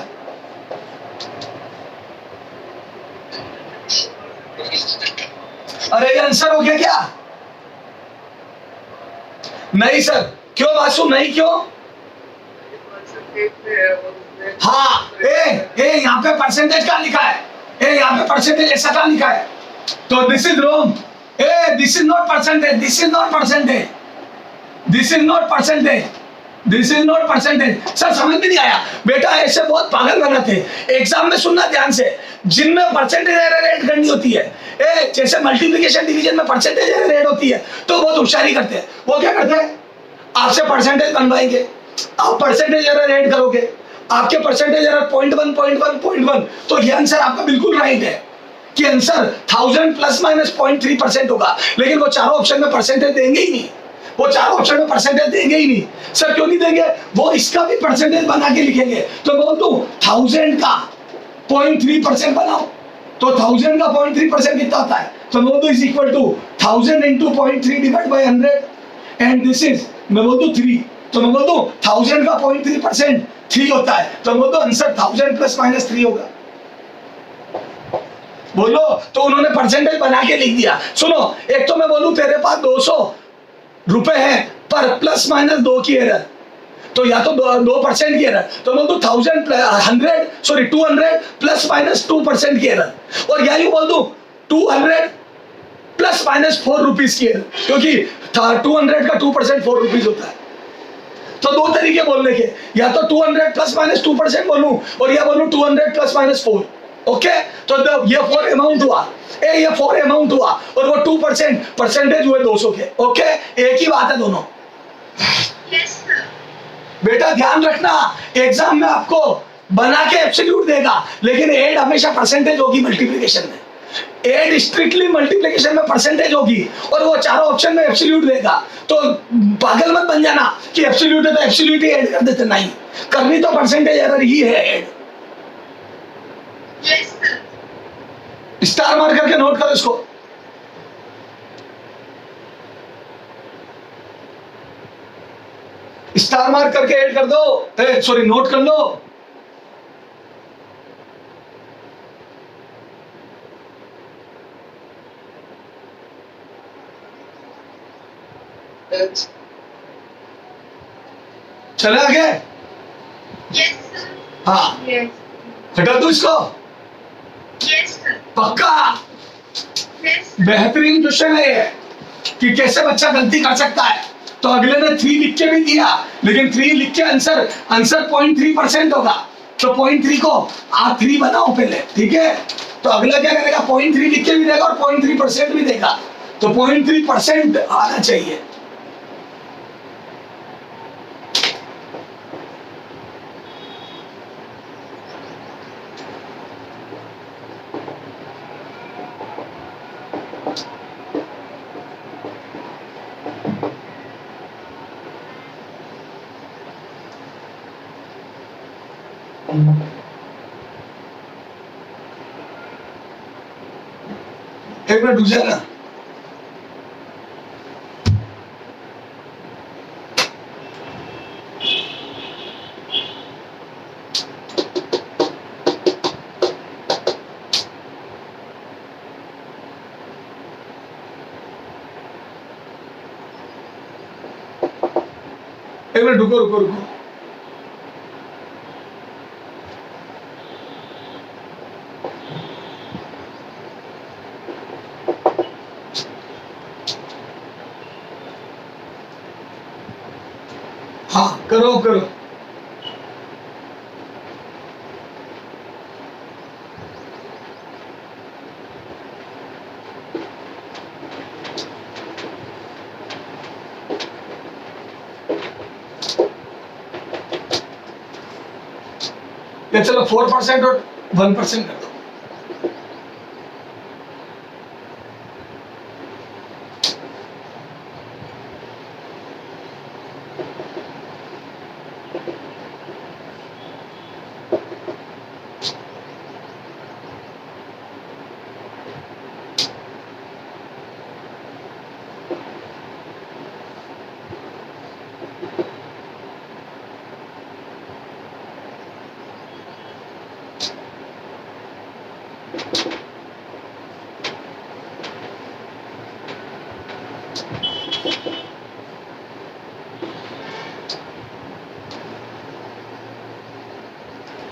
अरे ये आंसर हो गया क्या? नहीं सर, क्यों वासु, नहीं क्यों? हाँ, यहाँ पे परसेंटेज क्या लिखा है? यहाँ पे परसेंटेज ऐसा क्या लिखा है? तो this is wrong. This is not percentage, this is not percentage, this is not percentage, this is not percentage. Sir समझ में नहीं आया बेटा, ऐसे बहुत पागल बनाते हैं। एग्जाम में सुनना ध्यान से, जिनमें परसेंटेज एरर ऐड करनी होती है, जैसे मल्टीप्लिकेशन डिवीजन में परसेंटेज एरर ऐड होती है तो बहुत होशियारी करते हैं। वो क्या करते हैं, आपसे परसेंटेज बनवाएंगे, आप परसेंटेज एरर ऐड करोगे, आपके परसेंटेज एरर 0.1 तो ये आंसर आपका बिल्कुल राइट है कि आंसर 1000 प्लस माइनस 0.3% होगा। लेकिन वो चारों ऑप्शन में परसेंटेज देंगे ही नहीं, वो चारों ऑप्शन में परसेंटेज देंगे ही नहीं। सर क्यों नहीं देंगे? वो इसका भी परसेंटेज बना के लिखेंगे। तो बोल दो 1000 का 0.3% बनाओ, तो 1000 का 0.3% कितना होता है? तो बोल दो is equal to 1000 into 0.3 divide by 100 and this is, मैं बोल दूं 3। तो मैं बोल दूं 1000 का 0.3% 3 होता है। तो बोल दो आंसर 1000 प्लस माइनस 3 होगा। बोलो, तो उन्होंने परसेंटेज बना के लिख दिया। सुनो, एक तो मैं बोलूं तेरे पास 200 रुपए है पर प्लस माइनस 2 की एरर, तो या तो 2% की एरर, तो बोल दो 200 प्लस माइनस 2% की एरर, और या यूं बोल दो 200 प्लस माइनस 4 रुपीज की एरर, क्योंकि 200 का 2% 4 रुपीज होता है। तो दो तरीके बोलने के, या तो 200 प्लस माइनस 2% बोलूं और या बोलूं 200 प्लस माइनस 4। ओके, तो ये 4 अमाउंट हुआ, ये 4 अमाउंट हुआ और वो 2% परसेंटेज हुए 200 के। ओके, एक ही बात है दोनों। Yes sir. बेटा ध्यान रखना, एग्जाम में आपको बना के एब्सोल्यूट देगा, लेकिन एड हमेशा परसेंटेज होगी मल्टीप्लिकेशन में। एड स्ट्रिक्टली मल्टीप्लिकेशन में परसेंटेज होगी और वो चारों ऑप्शन में एब्सोल्यूट देगा। तो पागल मत बन जाना कि एब्सोल्यूट है तो एब्सोल्यूट ही ऐड कर देते, नहीं, करनी तो परसेंटेज एरर ही है ऐड। Yes sir. स्टार मार करके नोट करो इसको। स्टार मार्क करके ऐड कर दो, सॉरी नोट कर लो। चले आगे। Yes sir. हाँ, यस। हटा दो इसको। Yes sir. पक्का यस। बेहतरीन क्वेश्चन है ये कि कैसे बच्चा गलती कर सकता है। तो अगले ने 3 लिख के भी दिया, लेकिन 3 लिख के आंसर 0.3% होगा। तो 0.3 को आप 3 बनाओ पहले, ठीक है? तो अगला क्या करेगा, 0.3 लिख के भी देगा और 0.3% भी देगा। तो 0.3% आना चाहिए। एक मिनट रुक जाना। एक मिनट रुको रुको रुको। हाँ करो करो। ये चलो 4% और 1% कर दो।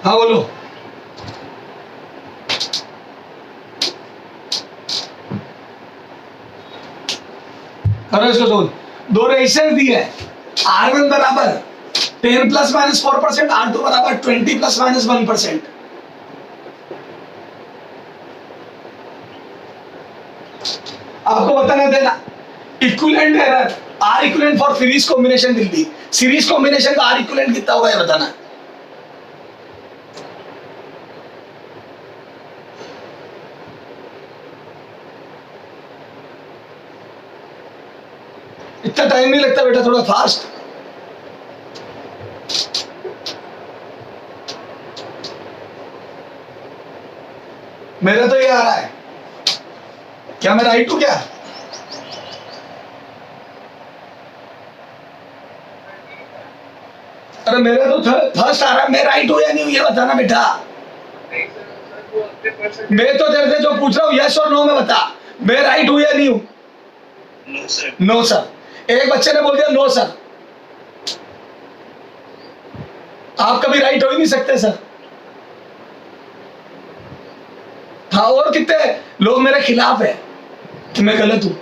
हाँ बोलो। करो इसको सोल्व। दो रेजिस्टेंस दिए है, R1 बराबर 10 प्लस माइनस 4%, R2 बराबर 20 प्लस माइनस 1%। आपको बताना देना equivalent error R equivalent for series combination will be, series combination का R इक्विवेलेंट कितना होगा ये बताना। इतना टाइम नहीं लगता बेटा, थोड़ा फास्ट। मेरा तो ये आ रहा है, क्या मैं राइट हूं क्या? अरे मेरा तो फर्स्ट आ रहा है, मैं राइट हूं या नहीं हूं ये बताना बेटा। मैं तो तेरे से जो पूछ रहा हूँ यस और नो में बता, मैं राइट हूं या नहीं हूं? No sir. No sir. एक बच्चे ने बोल दिया नो सर। आप कभी राइट हो ही नहीं सकते सर। हाँ, और कितने लोग मेरे खिलाफ है कि मैं गलत हूं।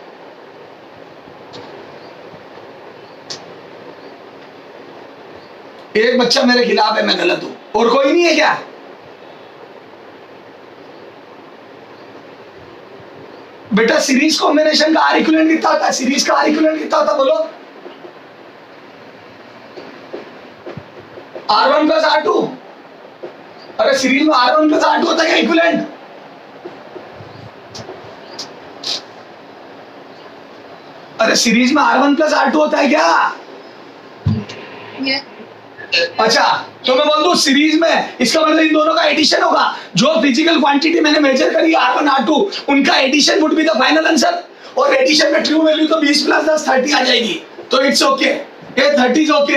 एक बच्चा मेरे खिलाफ है मैं गलत हूं, और कोई नहीं है क्या? बेटा सीरीज कॉम्बिनेशन का R इक्विवेलेंट कितना होता है? सीरीज का R इक्विवेलेंट कितना होता है बोलो? R1 plus R2। अरे सीरीज में R1 प्लस R2 होता है क्या इक्विवेलेंट? अरे सीरीज में R1 प्लस R2 होता है क्या? अच्छा, तो मैं बोल दूं सीरीज में, इसका मतलब इन दोनों का एडिशन होगा। जो फिजिकल क्वांटिटी मैंने मेजर करी R1 R2, उनका addition would be the final answer. और एडिशन में ट्रू वैल्यू तो 20 प्लस 10 30 आ जाएगी, तो इट्स ओके, ये 30 इज ओके।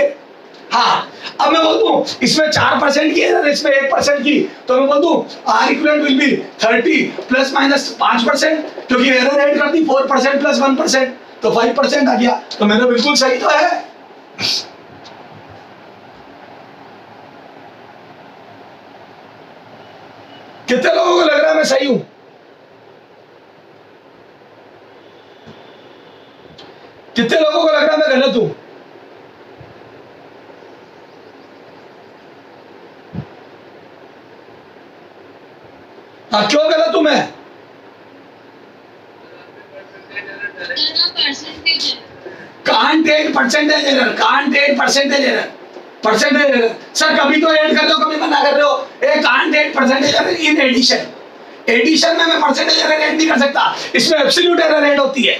हाँ, अब मैं बोल दूं इसमें 4% की एरर, इसमें 1% की, तो मैं बोल दूं R equivalent will be 30 plus minus 5%, क्योंकि एरर ऐड कर दी 4% प्लस 1%, तो 5% आ गया। तो मेरा बिल्कुल सही तो है। कितने लोगों को लग रहा है मैं सही हूं? कितने लोगों को लग रहा है मैं गलत हूं? हाँ, क्यों गलत हूं मैं? Can't take percentage error, can't take percentage error, percentage error. Sir कभी तो ऐड कर रहे हो, कभी मना कर रहे हो। A can't add percentage error in addition. Addition में मैं परसेंटेज एरर ऐड नहीं कर सकता, इसमें एब्सोल्यूट एरर ऐड होती है।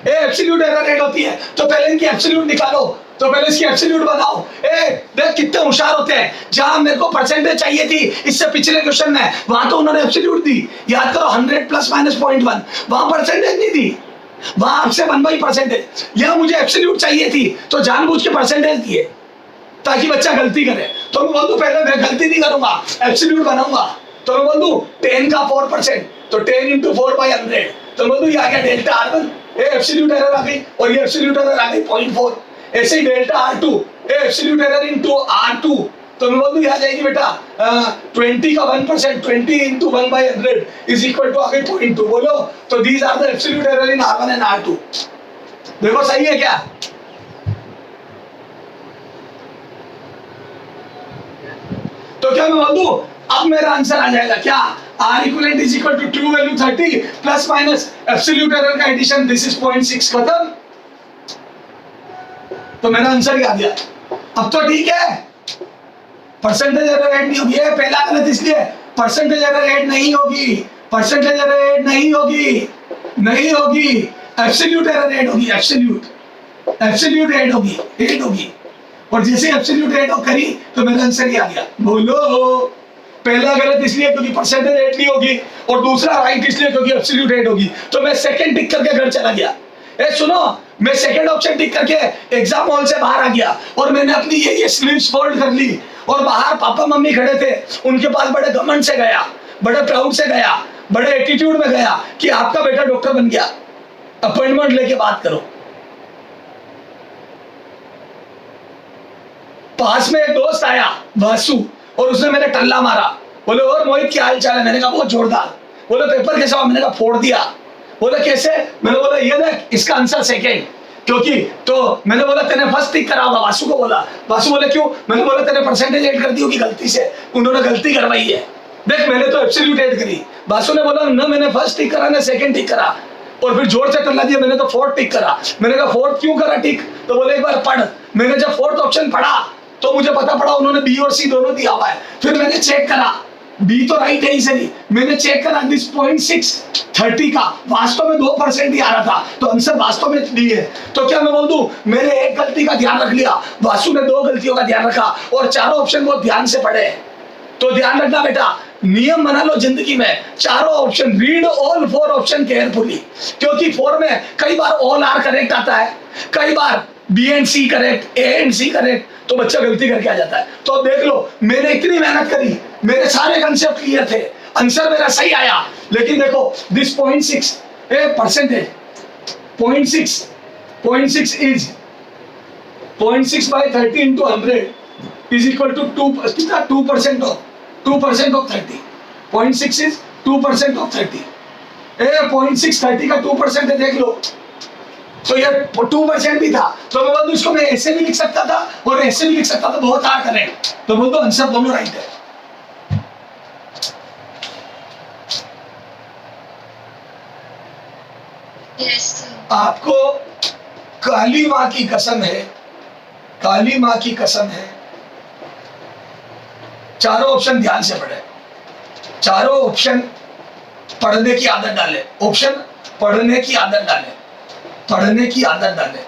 ए एब्सोल्यूट एरर ऐड होती है, तो पहले इनकी एब्सोल्यूट निकालो, तो पहले इसकी एब्सोल्यूट बनाओ। ए देख कितने होशियार होते हैं, जहां मेरे को परसेंटेज चाहिए थी इससे पिछले क्वेश्चन में, वहां तो उन्होंने एब्सोल्यूट दी। याद करो 100 प्लस माइनस 0.1, वहां परसेंटेज नहीं दी, वहां आपसे 1/परसेंटेज। यहां मुझे एब्सोल्यूट चाहिए थी, तो जानबूझ के परसेंटेज दिए ताकि बच्चा गलती करे। तो मैं बोल दूं पहले मैं गलती नहीं करूंगा, एब्सोल्यूट बनाऊंगा। तो मैं बोल दूं 10 का 4%, तो 10 into 4/100, तो बोल दूं ये आ गया डेल्टा R1। ये एब्सोल्यूट एरर आ गई, और ये एब्सोल्यूट एरर आ गई 0.4। ऐसे ही डेल्टा R2, ये एब्सोल्यूट एरर इनटू R2, तो मैं बोल दूं ये आ जाएगी बेटा 20 का 1%, 20 into 1/100 इज इक्वल टू आ गई 0.2। बोलो, तो these are the absolute error in R1 and R2। देखो सही है क्या? तो क्या मैं बोल दूं अब मेरा आंसर आ जाएगा क्या? R equivalent is equal to true value 30 plus minus absolute error का एडिशन, दिस इज 0.6, खत्म। तो मेरा आंसर ही आ गया। अब तो ठीक है, परसेंटेज एरर ऐड नहीं होगी। पहला गलत इसलिए परसेंटेज एरर ऐड नहीं होगी, परसेंटेज एरर ऐड नहीं होगी, नहीं होगी, एब्सोल्यूट एरर ऐड होगी, एब्सोल्यूट ऐड होगी, ऐड होगी। और जैसे एब्सोल्यूट ऐड करी तो मेरा आंसर ही आ गया। बोलो, पहला गलत इसलिए क्योंकि परसेंटेज ऐड नहीं होगी, और दूसरा राइट इसलिए क्योंकि एब्सोल्यूट ऐड होगी। तो मैं सेकंड टिक करके घर चला गया। ए सुनो, मैं सेकंड ऑप्शन टिक करके एग्जाम हॉल से बाहर आ गया, और मैंने अपनी ये स्लीव्स फोल्ड कर ली, और बाहर पापा मम्मी खड़े थे, उनके पास बड़े घमंड से गया, बड़े प्राउड से गया, बड़े एटीट्यूड में गया कि आपका बेटा डॉक्टर बन गया, अपॉइंटमेंट लेके बात करो। पास में एक दोस्त आया वासु, और उसने मेरे टल्ला मारा। बोले और मोहित क्या हाल चाल है? मैंने कहा बहुत जोरदार। बोले पेपर कैसा हुआ? मैंने कहा फोड़ दिया। बोले कैसे? मैंने बोला ये देख, इसका आंसर सेकंड, क्योंकि तो मैंने बोला तेने फर्स्ट टिक करा होगा। वासु को बोला, वासु बोले क्यों? मैंने बोला तेने परसेंटेज ऐड कर दी होगी गलती से, उन्होंने गलती करवाई है, देख मैंने तो एब्सोल्यूट ऐड करी। वासु ने बोला ना मैंने फर्स्ट टिक करा ना सेकंड टिक करा, और फिर जोर से टल्ला दिया, मैंने तो फोर्थ टिक करा। मैंने कहा फोर्थ क्यों करा टिक? तो बोले एक बार पढ़। मैंने जब फोर्थ ऑप्शन पढ़ा तो मुझे पता पड़ा उन्होंने बी और सी दोनों दिया हुआ है। फिर मैंने चेक करा, बी तो राइट है ही सही। मैंने चेक करा दिस 0.630 का वास्तव में 2% ही आ रहा था, तो आंसर वास्तव में डी है। तो क्या मैं बोल दूं मैंने एक गलती का ध्यान रख लिया, वासु ने 2 गलतियों का ध्यान रखा, और चारों ऑप्शन बहुत ध्यान से पढ़े। तो ध्यान रखना बेटा, नियम बना लो जिंदगी में, चारों option read all 4 option carefully, क्योंकि 4 में कई बार ऑल आर करेक्ट आता है, कई बार B and C correct, A and C correct, तो बच्चा गलती करके आ जाता है। तो अब देख लो, मैंने इतनी मेहनत करी, मेरे सारे कंसेप्ट क्लियर थे, आंसर मेरा सही आया, लेकिन देखो this 0.6 percentage 0.6 is 0.6 by 30 into 100 is equal to 2% of 30. 0.6 is 2% of 30. 0.6 30 का 2% है, देख लो। तो ये 2% भी था, तो मैं बोल दूं इसको मैं ऐसे भी लिख सकता था और ऐसे भी लिख सकता था, बहुत आर करेक्ट। तो बोल दो आंसर दोनों राइट है। Yes, sir. आपको काली माँ की कसम है, काली माँ की कसम है, चारों ऑप्शन ध्यान से पढ़े, चारों ऑप्शन पढ़ने की आदत डाले, ऑप्शन पढ़ने की आदत डाले, पढ़ने की आदत डाले,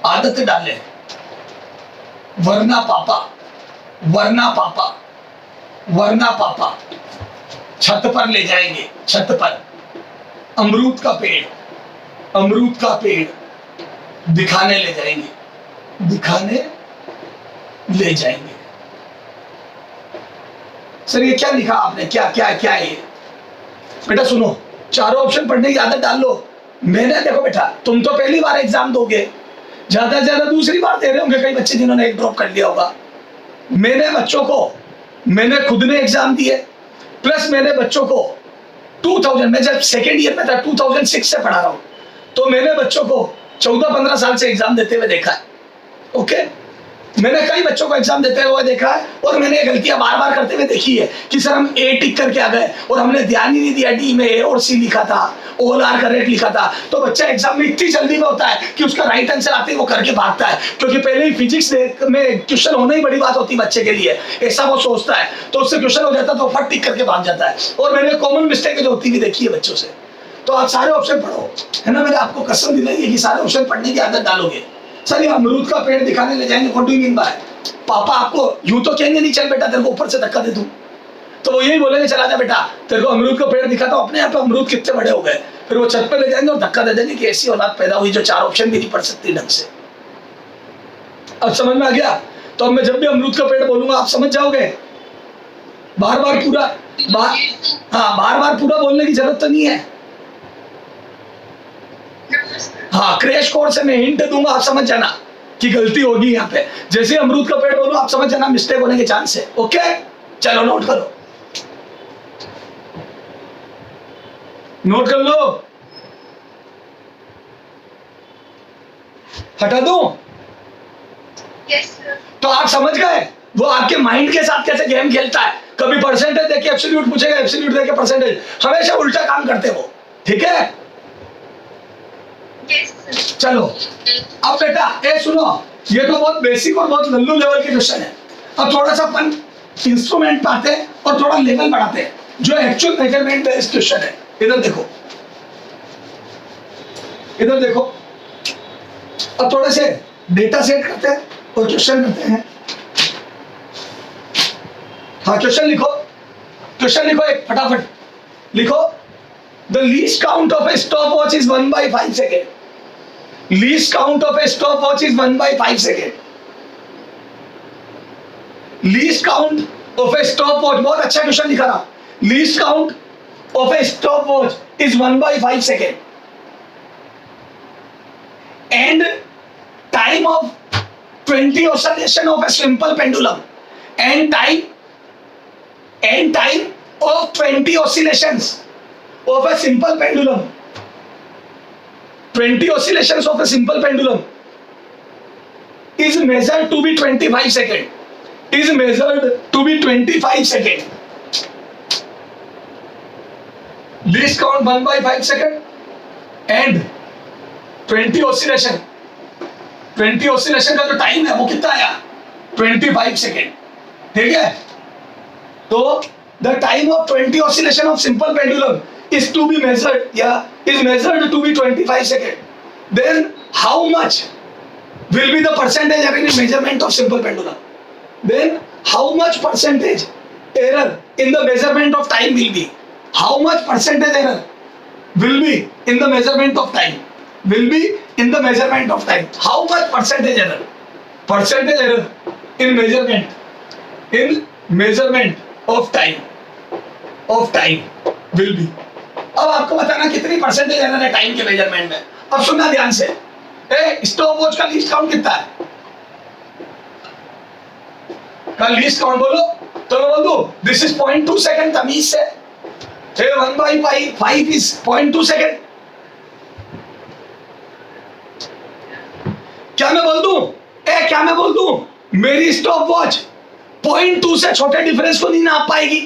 आदत डाले, वरना पापा छत पर ले जाएंगे, छत पर अमरूद का पेड़ दिखाने ले जाएंगे। सर ये क्या लिखा आपने, क्या है ये? बेटा सुनो, चारों ऑप्शन पढ़ने की आदत डाल लो। मैंने देखो बेटा, तुम तो पहली बार एग्जाम दोगे, ज्यादा से ज्यादा दूसरी बार दे रहे होंगे कई बच्चे जिन्होंने एक ड्रॉप कर लिया होगा। मैंने खुद ने एग्जाम दिए, प्लस मैंने बच्चों को 2000, मैं जब सेकेंड ईयर में था 2006 से पढ़ा रहा हूँ, तो मैंने बच्चों को 14-15 साल से एग्जाम देते हुए देखा है। ओके, मैंने कई बच्चों को एग्जाम देते हुए देखा है, और मैंने ये गलतियां बार बार करते हुए देखी है कि सर हम ए टिक करके आ गए और हमने ध्यान ही नहीं दिया, डी में ए और सी लिखा था, ऑल आर करेक्ट लिखा था। तो बच्चा एग्जाम में इतनी जल्दी में होता है कि उसका राइट आंसर आते ही वो करके भागता है, क्योंकि पहले ही फिजिक्स में क्वेश्चन होना ही बड़ी बात होती है बच्चे के लिए, ऐसा वो सोचता है। तो उससे क्वेश्चन हो जाता है तो फट टिक करके भाग जाता है, और मैंने कॉमन मिस्टेक जो होती भी देखी है बच्चों से। तो आप सारे ऑप्शन पढ़ो, है ना, मैंने आपको कसम दिलाई है कि सारे ऑप्शन पढ़ने की आदत डालोगे। सर ये अमरूद का पेड़ दिखाने ले जाएंगे, what do you mean by? पापा आपको यूं तो कहेंगे नहीं चल बेटा तेरे को ऊपर से धक्का दे दूं, तो वो यही बोलेंगे चला जा बेटा तेरे को अमरूद का पेड़ दिखाता हूं। अपने यहाँ पे अमरूद कितने बड़े हो गए, फिर वो छत पे ले जाएंगे और धक्का दे देंगे कि ऐसी औलाद पैदा हुई जो 4 ऑप्शन भी नहीं पढ़ सकती ढंग से। अब समझ में आ गया? तो अब मैं जब भी अमरूद का पेड़ बोलूंगा आप समझ जाओगे। बार बार पूरा बोलने की जरूरत तो नहीं है। हाँ, क्रैश कोर्स से मैं हिंट दूंगा, आप समझ जाना कि गलती होगी यहाँ पे। जैसे अमरूद का पेड़ बोलो आप समझ जाना मिस्टेक होने के चांस है। ओके, चलो नोट करो, नोट कर लो। हटा दूं? Yes, sir. तो आप समझ गए वो आपके माइंड के साथ कैसे गेम खेलता है। कभी परसेंटेज देके एब्सोल्यूट पूछेगा, एब्सोल्यूट देके परसेंटेज, हमेशा उल्टा काम करते वो। ठीक है, Yes, sir. चलो अब बेटा ए सुनो, ये तो बहुत बेसिक और बहुत लल्लू लेवल के क्वेश्चन है। अब थोड़ा सा इंस्ट्रूमेंट पे आते हैं और थोड़ा लेवल बढ़ाते हैं, जो एक्चुअल मेजरमेंट बेस्ड क्वेश्चन है। इधर देखो, इधर देखो, अब थोड़े से डेटा सेट करते हैं और क्वेश्चन करते हैं। हाँ, क्वेश्चन लिखो, क्वेश्चन लिखो, एक फटाफट लिखो। The least count of A stop watch is 1/5 second. Least count of A stop watch is 1/5 second. Least count of A stop watch, बहुत अच्छा क्वेश्चन लिखा था। Least count of A stop watch is 1/5 second and time of 20 oscillation of a simple pendulum and time of 20 oscillations of a simple pendulum, 20 oscillations of a simple pendulum is measured to be 25 second, is measured to be 25 second. Least count 1/5 second and 20 oscillation, 20 oscillation का जो time है वो कितना आया? 25 second. ठीक है, तो the time of 20 oscillation of simple pendulum is to be measured, is measured to be 25 seconds. Then how much will be the percentage error in measurement of simple pendulum? Then how much percentage error in the measurement of time will be? How much percentage error will be in the measurement of time? Will be in the measurement of time. How much percentage error? Percentage error in measurement of time will be. अब आपको बताना कितनी percentage error है time के measurement में। अब सुनना ध्यान से, स्टॉप वॉच का लीस्ट काउंट कितना है? का लीस्ट काउंट बोलो तो मैं बोल दूं दिस इज 0.2 सेकंड तमीज से। 1/5 इज 0.2 सेकंड। क्या मैं बोल दूं? क्या मैं बोल दूं मेरी स्टॉप वॉच 0.2 से छोटे डिफरेंस को नहीं नाप पाएगी?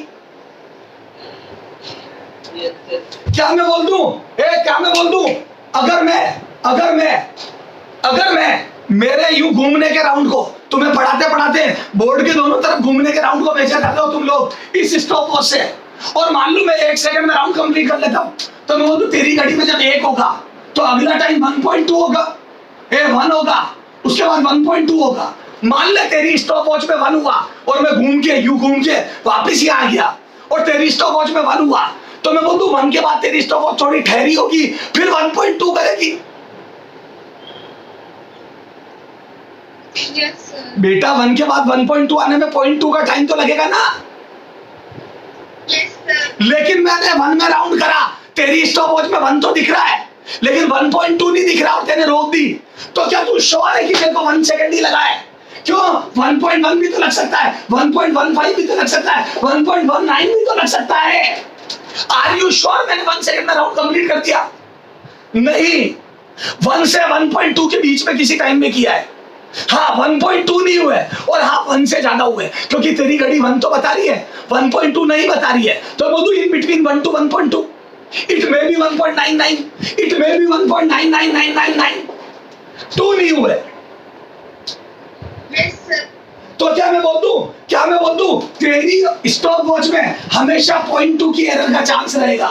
क्या मैं बोल दूं? क्या मैं बोल दूं अगर मैं मेरे यूं घूमने के राउंड को तुम्हें पढ़ाते बोर्ड के दोनों तरफ घूमने के राउंड को मेजर करते हो तुम लोग इस स्टॉप वॉच से, और मान लो मैं 1 सेकंड में राउंड कंप्लीट कर लेता हूं, तो मैं बोल दूं तेरी घड़ी में जब 1 होगा तो अगला टाइम 1.2 होगा, 1 होगा, उसके बाद 1.2 होगा। मान ले तेरी स्टॉप वॉच में 1 हुआ और मैं घूम के वापस ही आ गया और तेरी स्टॉप वॉच में 1 हुआ, तो मैं बोल दूं 1 के बाद तेरी स्टॉप वॉच थोड़ी ठहरी होगी, फिर 1.2 करेगी। Yes, sir. बेटा 1 के बाद 1.2 आने में 0.2 का टाइम तो लगेगा ना। Yes, sir. लेकिन मैंने 1 में राउंड करा, तेरी स्टॉप वॉच में 1 तो दिख रहा है लेकिन 1.2 नहीं दिख रहा और तेने रोक दी, तो क्या तू श्योर है कि मेरे को 1 सेकंड ही लगा है? क्यों? 1.1 भी तो लग सकता है, 1.15 भी तो लग सकता है, 1.19 भी तो लग सकता है। आर यू श्योर मैंने 1 सेकंड में राउंड कंप्लीट कर दिया? नहीं, 1 से 1.2 के बीच में किसी टाइम में किया है। हाँ 1.2 नहीं हुए और हाँ 1 से ज्यादा हुए, क्योंकि तेरी घड़ी 1 तो बता रही है, 1.2 नहीं बता रही है, तो बोल दूं in between 1 to 1.2, it may B 1.99, it may B 1.99999, 2 नहीं हुए। Yes, sir. तो क्या मैं बोल दूं तेरी स्टॉप वॉच में हमेशा 0.2 की एरर का चांस रहेगा,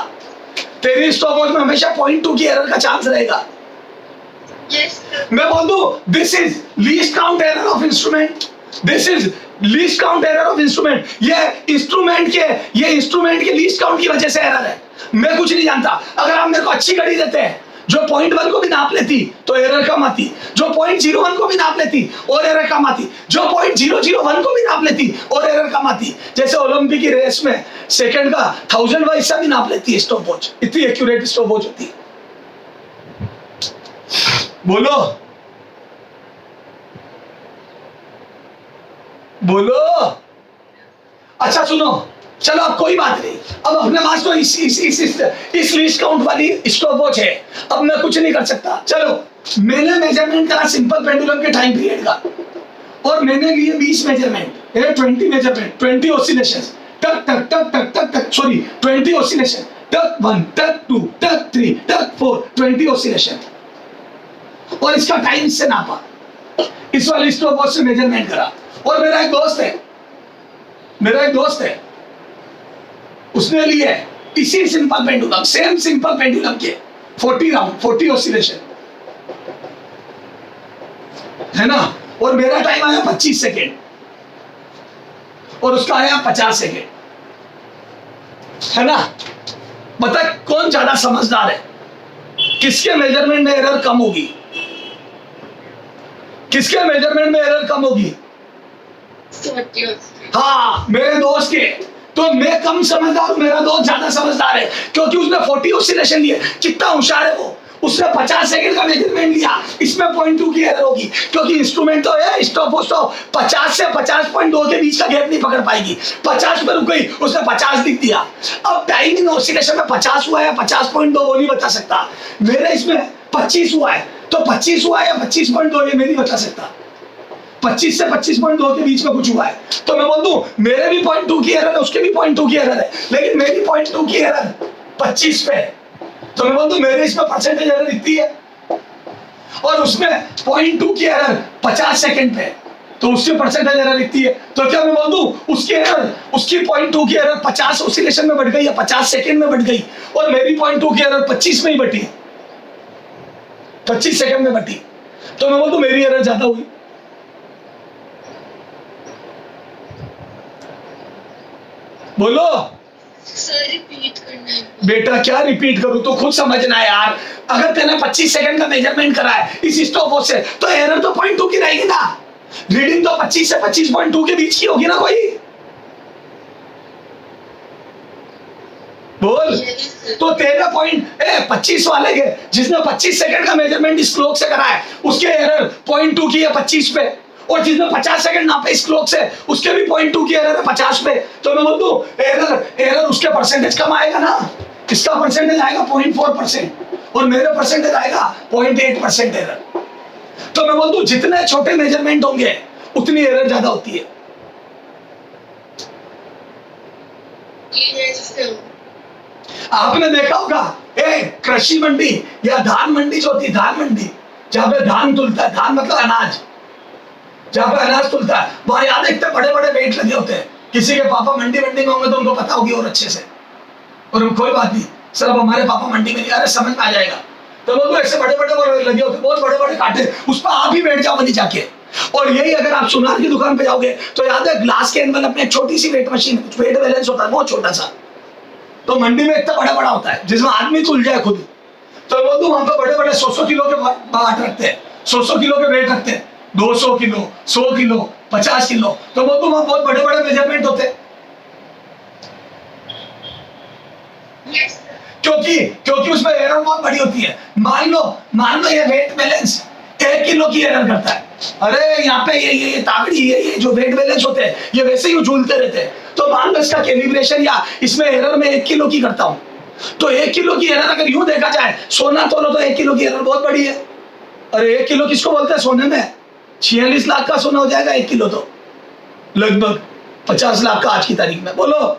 तेरी स्टॉप वॉच में हमेशा 0.2 की एरर का चांस रहेगा। Yes, sir. मैं बोल दूं this is least count error of instrument, this is least count error of instrument. ये इंस्ट्रूमेंट के लीस्ट काउंट की वजह से एरर है। मैं कुछ नहीं जानता, अगर आप मेरे को अच्छी घड़ी देते हैं जो 0.1 को भी नाप लेती तो एरर कम आती, जो 0.01 को भी नाप लेती और एरर कम आती, जो 0.001 को भी नाप लेती और एरर कम आती। जैसे ओलंपिक की रेस में सेकंड का 1000वां हिस्सा भी नाप लेती है स्टॉप वॉच, इतनी एक्यूरेट स्टॉप वॉच होती है। बोलो अच्छा सुनो, चलो अब कोई बात नहीं, अब अपने पास तो इस लीस्ट काउंट वाली स्टॉप वॉच है, अब मैं कुछ नहीं कर सकता। चलो मैंने मेजरमेंट करा सिंपल पेंडुलम के टाइम पीरियड का और मैंने लिए 20 मेजरमेंट, 20 मेजरमेंट, 20 ऑसिलेशंस, टक टक टक टक टक टक, सॉरी 20 ऑसिलेशन, टक 1 टक 2 टक 3 टक 4, 20 ऑसिलेशन, और इसका टाइम इससे नापा, इस वाली स्टॉप वॉच से मेजरमेंट करा। और मेरा एक दोस्त है मेरा एक दोस्त है, उसने लिए इसी simple pendulum, same simple pendulum के 40 राउंड 40 ऑसिलेशन है ना, और मेरा टाइम आया 25 सेकेंड और उसका आया 50 सेकेंड, है ना। बता कौन ज्यादा समझदार है, किसके मेजरमेंट में एरर कम होगी, किसके मेजरमेंट में एरर कम होगी? हाँ, मेरे दोस्त के। तो मैं कम समझदार हूं, मेरा दोस्त ज्यादा समझदार है, क्योंकि उसने 40 ऑसिलेशन लिए। कितना होशियार है वो, उसने 50 सेकंड का मेजरमेंट लिया, इसमें 0.2 की एरर होगी, क्योंकि इंस्ट्रूमेंट तो है स्टॉप हो स्टॉप, 50 से 50.2 के बीच का गैप नहीं पकड़ पाएगी। 50 पर रुक गई, उसने 50 लिख दिया। अब टाइमिंग ऑसिलेशन में 50 हुआ है 50.2 वो नहीं बता सकता, मेरे इसमें 25 हुआ है, तो 25 हुआ है या 25.2 ये मैं नहीं बता सकता। 25 से 25.2 के बीच में कुछ हुआ है, तो मैं बोल दूं मेरे भी 0.2 की एरर है, उसके भी 0.2 की एरर है, लेकिन मेरी 0.2 की एरर 25 पे है, तो मैं बोल दूं मेरे इसमें परसेंटेज एरर इतनी है, और उसमें 0.2 की एरर 50 सेकंड पे, तो उसकी परसेंटेज एरर इतनी है, तो क्या मैं बोल दूं उसकी एरर, उसकी 0.2 की एरर 50 ऑसिलेशन में बढ़ गई या 50 सेकंड में बढ़ गई, और मेरी 0.2 की एरर 25 में ही बढ़ी, 25 सेकंड में बढ़ी, तो मैं बोल दूं मेरी एरर ज्यादा हुई। बोलो सर, रिपीट करना है। बेटा क्या रिपीट करूं, तो खुद समझना है यार। अगर तेने 25 सेकंड का मेजरमेंट करा है इस स्टॉपवॉच से, तो एरर तो 0.2 की रहेगी ना, रीडिंग तो 25 से 25.2 के बीच की होगी ना कोई। बोल। तो तेरे पॉइंट 25 वाले के, जिसने 25 सेकंड का मेजरमेंट इस क्लॉक से करा है, उसके एरर 0.2 की है 25 पे, और जिसने 50 सेकंड नापे इस क्लॉक से, उसके भी 0.2 की एरर है 50 पे, तो मैं बोल दूं एरर उसके परसेंटेज कम आएगा ना, इसका परसेंटेज आएगा 0.4% और मेरे परसेंटेज आएगा 0.8% एरर। तो मैं बोल दूं जितने छोटे मेजरमेंट होंगे उतनी एरर ज्यादा होती है। आपने देखा होगा कृषि मंडी या धान मंडी जो होती है, धान मंडी जहां पे धान तुलता है, धान मतलब अनाज, जहां पे अनाज तुलता है, वहां याद देखते बड़े बड़े वेट लगे होते हैं। किसी के पापा मंडी में होंगे तो उनको पता होगी और अच्छे से, और कोई बात नहीं सर अब हमारे पापा मंडी में नहीं आ रहे, समझ में आ जाएगा। तो वो ऐसे बड़े बड़े लगे होते, बहुत बड़े बड़े कांटे, उस पर आप ही बैठ जाओ बनी जाके। और यही अगर आप सुनार की दुकान पे जाओगे तो याद है ग्लास के एनवल अपने छोटी सी वेट मशीन, वेट बैलेंस होता है बहुत छोटा सा, तो मंडी में इतना बड़ा बड़ा होता है जिसमें आदमी तुल जाए खुद। तो वो तो वहां पे बड़े बड़े 100 किलो के बाट रखते हैं, 100 किलो के वेट रखते हैं, 200 किलो 100 किलो 50 किलो, तो वो तो वहां बहुत बड़े बड़े मेजरमेंट होते हैं। क्योंकि उसमें एरर बहुत बड़ी होती है। मान लो ये वेट बैलेंस 1 किलो की एरर करता है, अरे यहाँ पे ये तागड़ी ये जो वेट बैलेंस होते हैं ये वैसे ही झूलते रहते हैं, तो मान लो इसका कैलिब्रेशन या इसमें एरर में 1 किलो की करता हूं, तो 1 किलो की एरर अगर यूं देखा जाए, सोना तोलो तो 1 किलो की एरर बहुत बड़ी है। अरे 1 किलो किसको बोलते हैं सोने में? 46 लाख का सोना हो जाएगा 1 किलो, तो लगभग 50 लाख का आज की तारीख में। बोलो,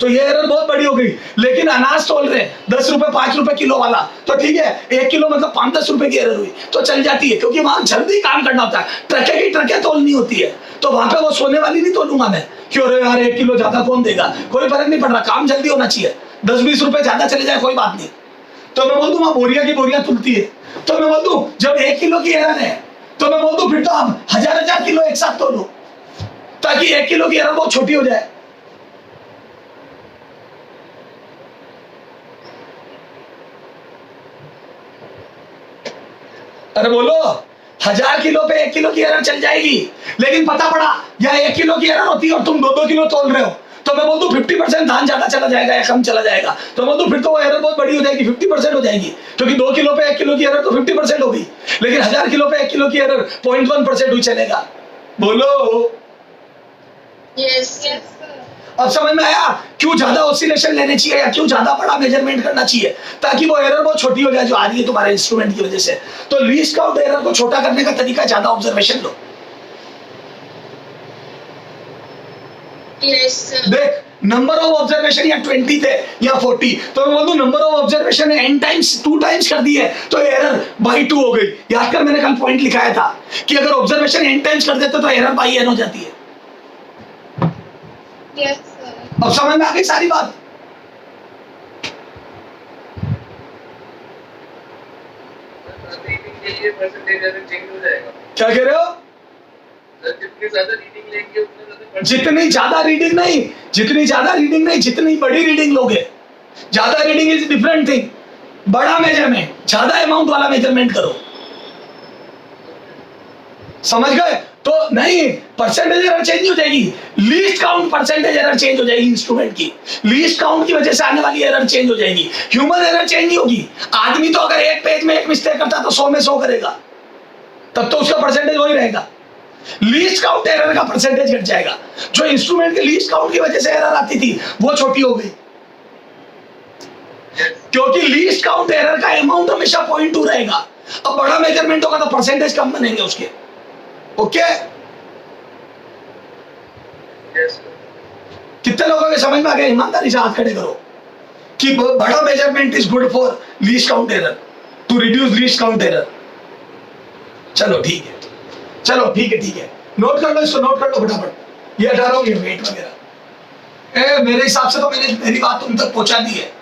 तो ये एरर बहुत बड़ी हो गई। लेकिन अनाज तोल रहे 10 रुपए 5 रुपए किलो वाला, तो ठीक है 1 किलो मतलब 5-10 रुपए की एरर हुई तो चल जाती है, क्योंकि वहां जल्दी काम करना होता है, ट्रके की ट्रके तोलनी होती है, तो वहां पे वो सोने वाली नहीं तोलूंगा मैं, क्यों रे यार 1 किलो ज्यादा कौन देगा, कोई फर्क नहीं पड़ रहा, काम जल्दी होना चाहिए, 10-20 रुपए ज्यादा चले जाए कोई बात नहीं। तो मैं बोल दूं वहां बोरिया की बोरिया तुलती है, तो मैं बोल दूं जब 1 किलो की एरर है तो मैं बोल दूं फिर तो आप 1000 किलो एक साथ तोलो, ताकि 1 किलो की एरर बहुत छोटी हो जाए। अरे बोलो, 1000 किलो पे 1 किलो की एरर चल जाएगी, लेकिन पता पड़ा या 1 किलो की एरर होती है और तुम 2-2 किलो तोल रहे हो, तो मैं बोल दूं 50% धान ज्यादा चला जाएगा या कम चला जाएगा, तो बोल दूं फिर तो वो एरर बहुत बड़ी हो जाएगी, 50% हो जाएगी, क्योंकि 2 किलो पे 1 किलो की एरर तो 50% हो गई, लेकिन 1000 किलो पे 1 किलो की एरर 0.1% हुई चलेगा। बोलो। यस। अब समझ में आया क्यों ज्यादा ऑसिलेशन लेने चाहिए या क्यों ज्यादा बड़ा मेजरमेंट करना चाहिए, ताकि वो एरर बहुत छोटी हो जाए जो आ रही है तुम्हारे इंस्ट्रूमेंट की वजह से। तो लीस्ट काउंट एरर को छोटा करने का तरीका ज्यादा ऑब्जर्वेशन लो। यस देख नंबर ऑफ ऑब्जर्वेशन या 20 थे या 40, तो मैं बोल दूं नंबर ऑफ ऑब्जर्वेशन है n टाइम्स 2 टाइम्स कर दी है तो एरर बाई 2 हो गई। याद कर मैंने कल पॉइंट लिखाया था कि अगर ऑब्जर्वेशन n टाइम्स कर देते तो एरर बाई n हो जाती है। Yes, sir. अब समझ में आ गई सारी बात? रीडिंग के लिए परसेंटेज अगर चेंज हो जाएगा क्या कह रहे हो? सर, जितनी ज्यादा रीडिंग लेंगे उतना ज्यादा जितनी ज्यादा रीडिंग नहीं, जितनी ज्यादा रीडिंग नहीं, जितनी बड़ी रीडिंग लोगे। ज्यादा रीडिंग इज डिफरेंट थिंग। बड़ा मेजरमेंट, ज्यादा अमाउंट वाला मेजरमेंट करो। समझ गए? तो नहीं, परसेंटेज एरर चेंज हो जाएगी। Least count percentage error change हो जाएगी इंस्ट्रूमेंट की। लीस्ट काउंट की वजह से आने वाली एरर चेंज हो जाएगी। ह्यूमन एरर चेंज नहीं होगी। आदमी तो अगर एक पेज में एक मिस्टेक करता तो 100 में 100 करेगा, तब तो उसका परसेंटेज वही रहेगा। लीस्ट काउंट एरर का परसेंटेज घट जाएगा। जो इंस्ट्रूमेंट के लीस्ट काउंट की वजह से एरर आती थी वो छोटी हो गई, क्योंकि लीस्ट काउंट एरर का अमाउंट हमेशा 0.2 रहेगा। अब बड़ा मेजरमेंट होगा तो परसेंटेज कम बनेंगे उसके। ओके? कितने लोगों के समझ में आ गया? ईमानदारी से हाथ खड़े करो कि बड़ा measurement is good for least count error, to reduce least count error. चलो ठीक है, चलो ठीक है, ठीक है। नोट कर लो इसको, नोट कर लो फटाफट। ये हटा रहा हूं, ये वेट वगैरह। मेरे हिसाब से तो मैंने मेरी बात तुम तक पहुंचा दी है।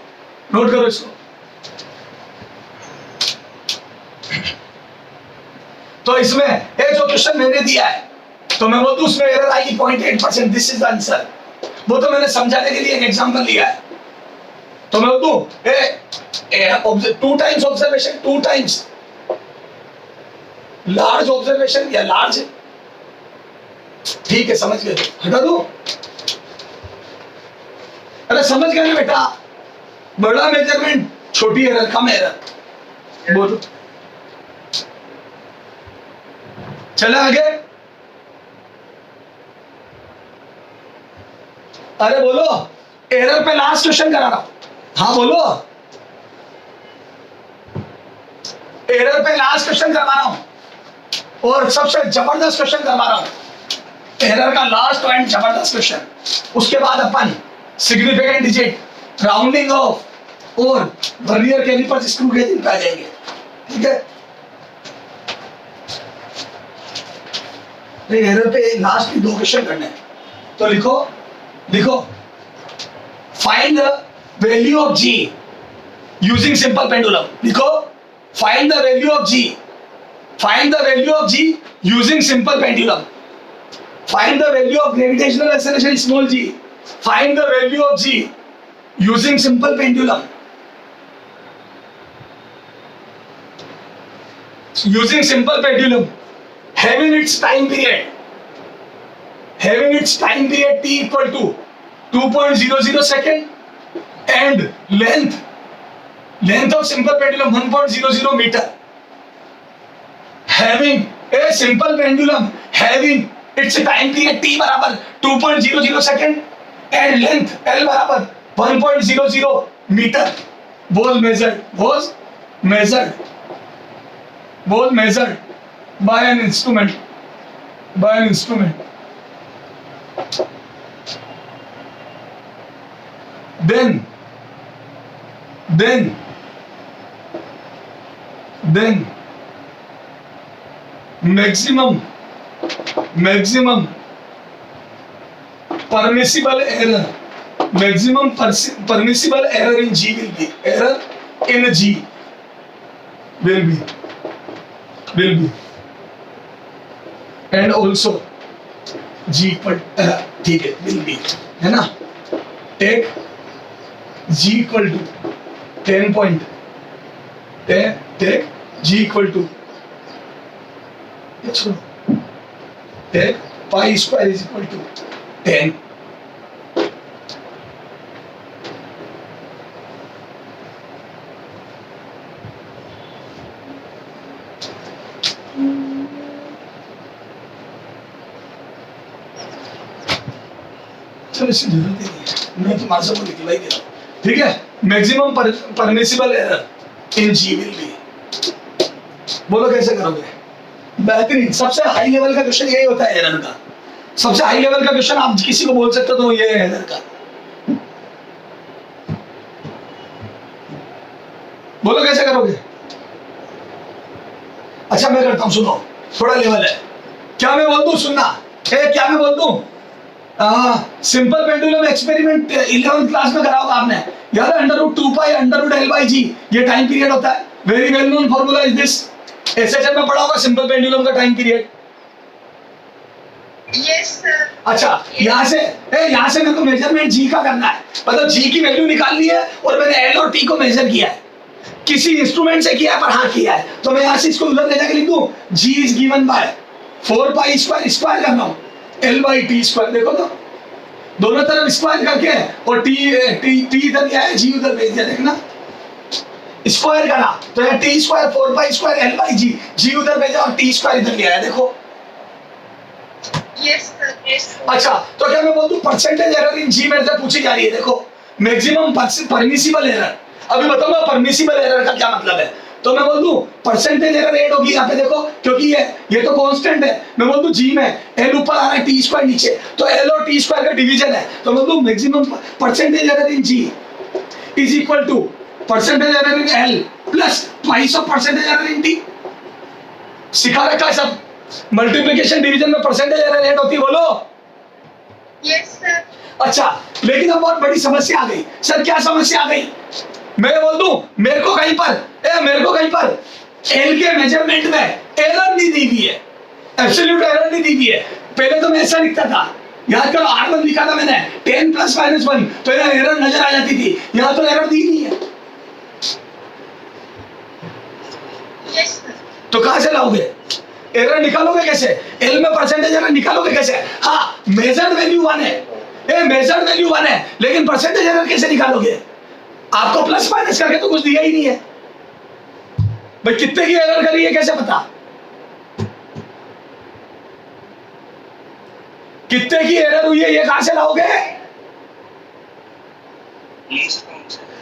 नोट करो इसको। तो इसमें ये जो क्वेश्चन मैंने दिया है, तो मैं बोलूं उसमें एरर आएगी 0.8%। This is the answer. वो तो मैंने समझाने के लिए एक एग्जांपल लिया है। तो मैं बोलूं two times observation, two times large observation या लार्ज, ठीक है, समझ गए? हटा दो। अरे समझ गए ना बेटा? बड़ा मेजरमेंट, छोटी एरर, कम एरर। बोलो, चले आगे। अरे बोलो, एरर पे लास्ट क्वेश्चन करा रहा हूं। हाँ बोलो, एरर पे लास्ट क्वेश्चन करवा रहा हूं और सबसे जबरदस्त क्वेश्चन करवा रहा हूं। एरर का लास्ट एंड जबरदस्त क्वेश्चन। उसके बाद अपन सिग्निफिकेंट डिजिट, राउंडिंग ऑफ और वर्नियर कैलिपर स्क्रू गेज पे आ जाएंगे। ठीक है? एरर पे लास्ट की 2 क्वेश्चन करने हैं। तो लिखो, लिखो, find the value of G using simple pendulum. लिखो, find the value of G, find the value of G using simple pendulum. Find the value of gravitational acceleration small G, find the value of G using simple pendulum. Using simple pendulum, having its time period, having its time period t equal to 2.00 second and length of simple pendulum 1.00 meter. Having a simple pendulum having its time period t बराबर 2.00 second and length l बराबर 1.00 meter was measured by an instrument, then maximum permissible error, permissible error in G will be, error in G will be and also G equal, ठीक है, will be, है ना? Take G equal to 10 point, take G equal to, take pi square is equal to 10. चलो इसकी जरूरत ही नहीं है, मैं तुम्हारे सबको निकला ही दे रहा हूँ। ठीक है? Maximum permissible error in G will be. बोलो कैसे करोगे? बेहतरीन। सबसे हाई लेवल का क्वेश्चन यही होता है एरर का। सबसे हाई लेवल का क्वेश्चन आप किसी को बोल सकते हो तो ये है एरर का। बोलो कैसे करोगे? अच्छा मैं करता हूं, सुनो, थोड़ा लेवल है। क्या मैं बोल दूं? सुनना, क्या मैं बोल दूं? Simple pendulum experiment 11th class में करा होगा आपने, याद है? √2π √L/g ये टाइम पीरियड होता है। Very well known formula is this. SHM में पढ़ा होगा सिंपल पेंडुलम का टाइम पीरियड। Yes, sir. अच्छा, यहाँ से मेरे को मेजरमेंट जी का करना है, मतलब जी की वैल्यू निकालनी है और मैंने एल और टी को मेजर किया है, किसी इंस्ट्रूमेंट से किया है पर हाँ किया है, तो मैं यहाँ से इसको उधर ले जाके लिख दूं, जी इज गिवन बाय 4π स्क्वायर करना हूँ L/t²। देखो तो दोनों तरफ स्क्वायर करके और टी इधर लिया है, जी उधर भेज दिया, देखना स्क्वायर करा तो यहाँ t² 4π² L/g, जी उधर भेजा और t² इधर लिया है, देखो। Yes, sir. Yes, sir. अच्छा, तो क्या मैं बोल दूं परसेंटेज एरर इन जी मेरे से पूछी जा रही है, देखो मैक्सिमम परमिसिबल एरर। अभी बताऊंगा परमिसिबल एरर का क्या मतलब है, तो मैं बोल दूं परसेंटेज एरर ऐड होगी यहाँ पे, देखो क्योंकि ये तो कांस्टेंट है, मैं बोल दूं जी में एल ऊपर आ रहा है t² नीचे, तो एल और t² का डिवीजन है, तो मैं बोल दूं maximum percentage error in G is equal to percentage error in L plus twice of percentage error in T. सिखा रखा है सब, मल्टीप्लिकेशन डिवीजन में परसेंटेज एरर ऐड होती है, बोलो। Yes, sir. अच्छा, लेकिन अब बहुत बड़ी समस्या आ गई। सर क्या समस्या आ गई? मैं बोल दूं मेरे को कहीं पर एल के मेजरमेंट में एरर नहीं दी हुई है, एब्सोल्यूट एरर नहीं दी हुई है। पहले तो मैं ऐसा लिखता था, याद करो R1 लिखा था मैंने 10 + -1, तो यहाँ एरर नजर आ जाती थी, यहाँ तो एरर दी नहीं है। Yes, sir. तो कहां से लाओगे एरर? निकालोगे कैसे? एल में परसेंटेज एरर निकालोगे कैसे? हाँ, मेजर्ड वैल्यू 1 है, मेजर्ड वैल्यू 1 है, लेकिन परसेंटेज एरर कैसे निकालोगे? आपको प्लस माइनस करके तो कुछ दिया ही नहीं है भाई, कितने की एरर करी है कैसे पता? कितने की एरर हुई है ये कहां से लाओगे?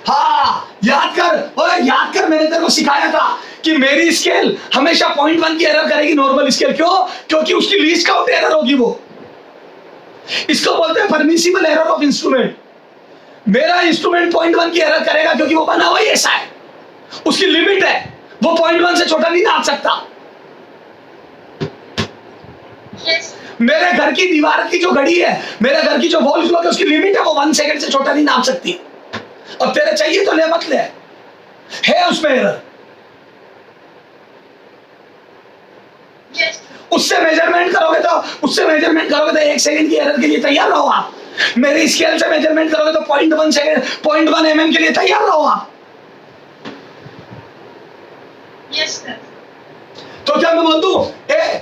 हाँ, याद कर मैंने तेरे को सिखाया था कि मेरी स्केल हमेशा 0.1 की एरर करेगी, नॉर्मल स्केल। क्यों? क्योंकि उसकी लीस्ट काउंट एरर होगी वो। इसको बोलते हैं परमिसिबल एरर ऑफ इंस्ट्रूमेंट। मेरा इंस्ट्रूमेंट 0.1 की एरर करेगा क्योंकि वो बना हुआ ही ऐसा है, उसकी लिमिट है, वो 0.1 से छोटा नहीं नाप सकता। Yes. मेरे घर की दीवार की जो घड़ी है, मेरे घर की जो वॉल क्लॉक है, उसकी लिमिट है, वो 1 सेकंड से छोटा नहीं नाप सकती। अब तेरे चाहिए तो ले मत ले, है उसमें एरर। Yes. उससे मेजरमेंट करोगे तो 1 सेकंड की एरर के लिए तैयार रहो आप। मेरी स्केल से मेजरमेंट करोगे तो 0.1 mm के लिए तैयार रहो आप। Yes, sir. तो क्या मैं बोल दूं,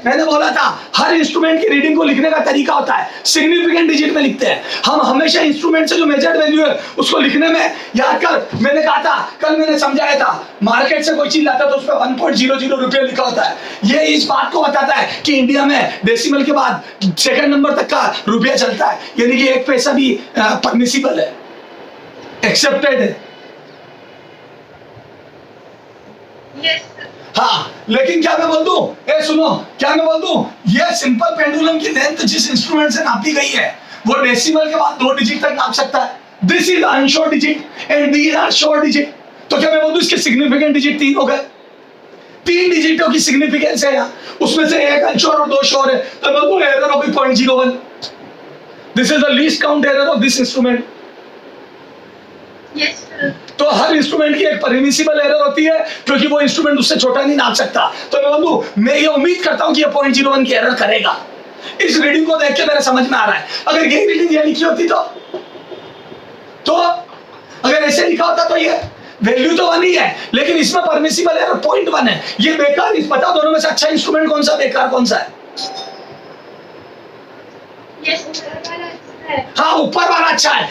मैंने बोला था हर इंस्ट्रूमेंट की रीडिंग को लिखने का तरीका होता है, सिग्निफिकेंट डिजिट में लिखते हैं हम हमेशा। इंस्ट्रूमेंट से जो मेजर्ड वैल्यू है उसको लिखने में, याद कर मैंने कहा था, कल मैंने समझाया था, मार्केट से कोई चीज लाता तो उस पर 1.00 रुपये लिखा होता है। ये इस बात को बताता है कि इंडिया में डेसिमल के बाद सेकंड नंबर तक का रुपया चलता है, यानी कि 1 पैसा भी परमिसिबल है, एक्सेप्टेड है। Yes, sir. हाँ, लेकिन क्या मैं बोल दूं, सुनो, क्या मैं बोल दूं, ये सिंपल पेंडुलम की लेंथ जिस इंस्ट्रूमेंट से नापी गई है वो डेसिमल के बाद 2 डिजिट तक नाप सकता है। This is unsure digit and these are sure digit. तो क्या मैं बोल दूं इसके सिग्निफिकेंट डिजिट 3 हो गए, 3 डिजिटों की सिग्निफिकेंस है यहाँ, उसमें से 1 अनश्योर और 2 श्योर है, तो मैं बोल दूं एरर होगी 0.01। This is the least count error of this instrument. Yes, sir. तो हर इंस्ट्रूमेंट की एक परमिसिबल एरर होती है क्योंकि वो इंस्ट्रूमेंट उससे छोटा नहीं नाप सकता। तो मैं बोलूं मैं ये उम्मीद करता हूं कि ये 0.01 की एरर करेगा। इस रीडिंग को देख के मेरे समझ में आ रहा है। अगर यही रीडिंग ये लिखी होती तो अगर ऐसे लिखा होता तो ये वैल्यू तो 1 ही है, लेकिन इसमें परमिसिबल एरर 0.1 है। ये बेकार, बताओ दोनों में से अच्छा इंस्ट्रूमेंट कौन सा, बेकार कौन सा है? Yes, sir. हाँ, ऊपर वाला अच्छा है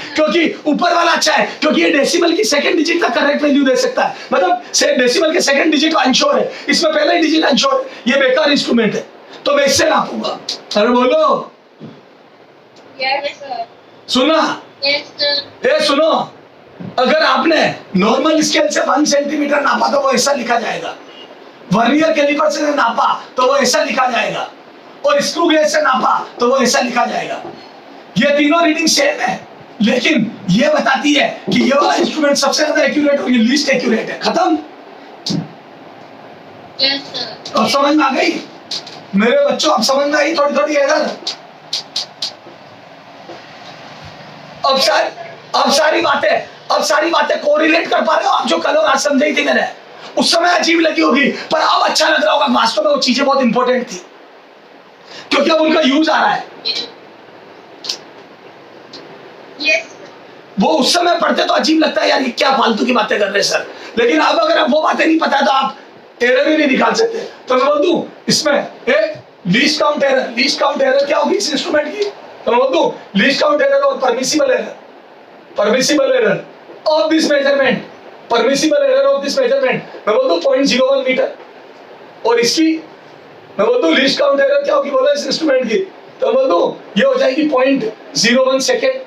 क्योंकि ये डेसिमल की सेकंड डिजिट का करेक्ट वैल्यू दे सकता है, मतलब डेसिमल के सेकंड डिजिट अनश्योर है, इसमें पहला ही डिजिट अनश्योर है, ये बेकार इंस्ट्रूमेंट है, तो मैं इससे नापूंगा। अरे बोलो। Yes, sir. सुना? Yes, sir. सुनो, अगर आपने नॉर्मल स्केल से 1 सेंटीमीटर नापा तो वो ऐसा लिखा जाएगा, वर्नियर कैलिपर से नापा तो वो ऐसा लिखा जाएगा, और स्क्रू गेज से नापा तो वो ऐसा लिखा जाएगा। ये तीनों रीडिंग सेम है, लेकिन ये बताती है कि ये वाला इंस्ट्रूमेंट सबसे ज्यादा एक्यूरेट और ये लीस्ट एक्यूरेट है। खत्म? Yes, sir. अब समझ में आ गई मेरे बच्चों? अब समझ में आई थोड़ी थोड़ी एरर? अब सारी बातें कोरिलेट कर पा रहे हो आप, जो कल और आज समझाई थी मैंने, उस समय अजीब लगी होगी पर अब अच्छा लग रहा होगा। वास्तव में वो चीजें बहुत इंपॉर्टेंट थी क्योंकि अब उनका यूज आ रहा है। Yes. वो उस समय पढ़ते तो अजीब लगता है यार, ये क्या फालतू की बातें कर रहे हैं सर, लेकिन अब अगर आप वो बातें नहीं पता है तो आप एरर ही नहीं निकाल सकते। तो मैं बोल दूं इसमें एक लीस्ट काउंट एरर क्या होगी इस इंस्ट्रूमेंट की, तो मैं बोल दूं लीस्ट काउंट एरर और permissible error of this measurement, मैं बोल दूं 0.01 मीटर। और इसकी मैं बोल दूं लीस्ट काउंट एरर क्या होगी बोला इस इंस्ट्रूमेंट की, तो मैं बोल दूं ये हो जाएगी 0.01 सेकेंड।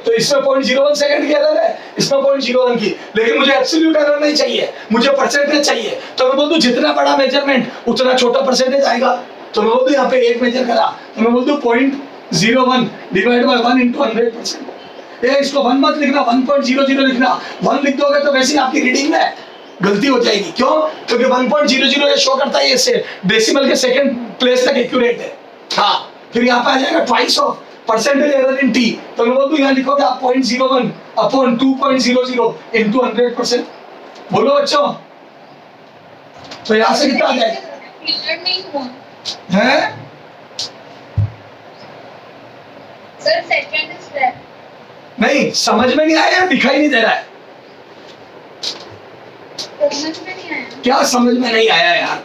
तो इसमें 0.01 सेकंड की एरर है, इसमें 0.01 की, लेकिन मुझे एब्सोल्यूट एरर नहीं चाहिए, मुझे परसेंटेज चाहिए। तो मैं बोल दूं जितना बड़ा मेजरमेंट उतना छोटा परसेंटेज आएगा। तो मैं बोल दूं यहाँ पे एक मेजर करा तो मैं बोल दूं 0.01 डिवाइड बाय 1 into 100%। ये इसको 1 मत लिखना, 1.00 लिखना। 1 लिख दोगे तो वैसे ही आपकी रीडिंग में गलती हो जाएगी। क्यों? क्योंकि 1.00 ये शो करता है ये डेसिमल के सेकंड प्लेस तक एक्यूरेट है। हाँ, फिर यहाँ पे आ जाएगा twice of percentage error in T. तो मैं बोल दूं यहाँ लिखोगे आप 0.01 अपॉन 2.00 into 100%। बोलो बच्चों, तो यहाँ से कितना आ जाएगा? क्लियर नहीं हुआ है सर, सेकंड स्टेप नहीं, समझ में नहीं आया, दिखाई नहीं दे रहा है। समझ में नहीं आया। क्या समझ में नहीं आया यार?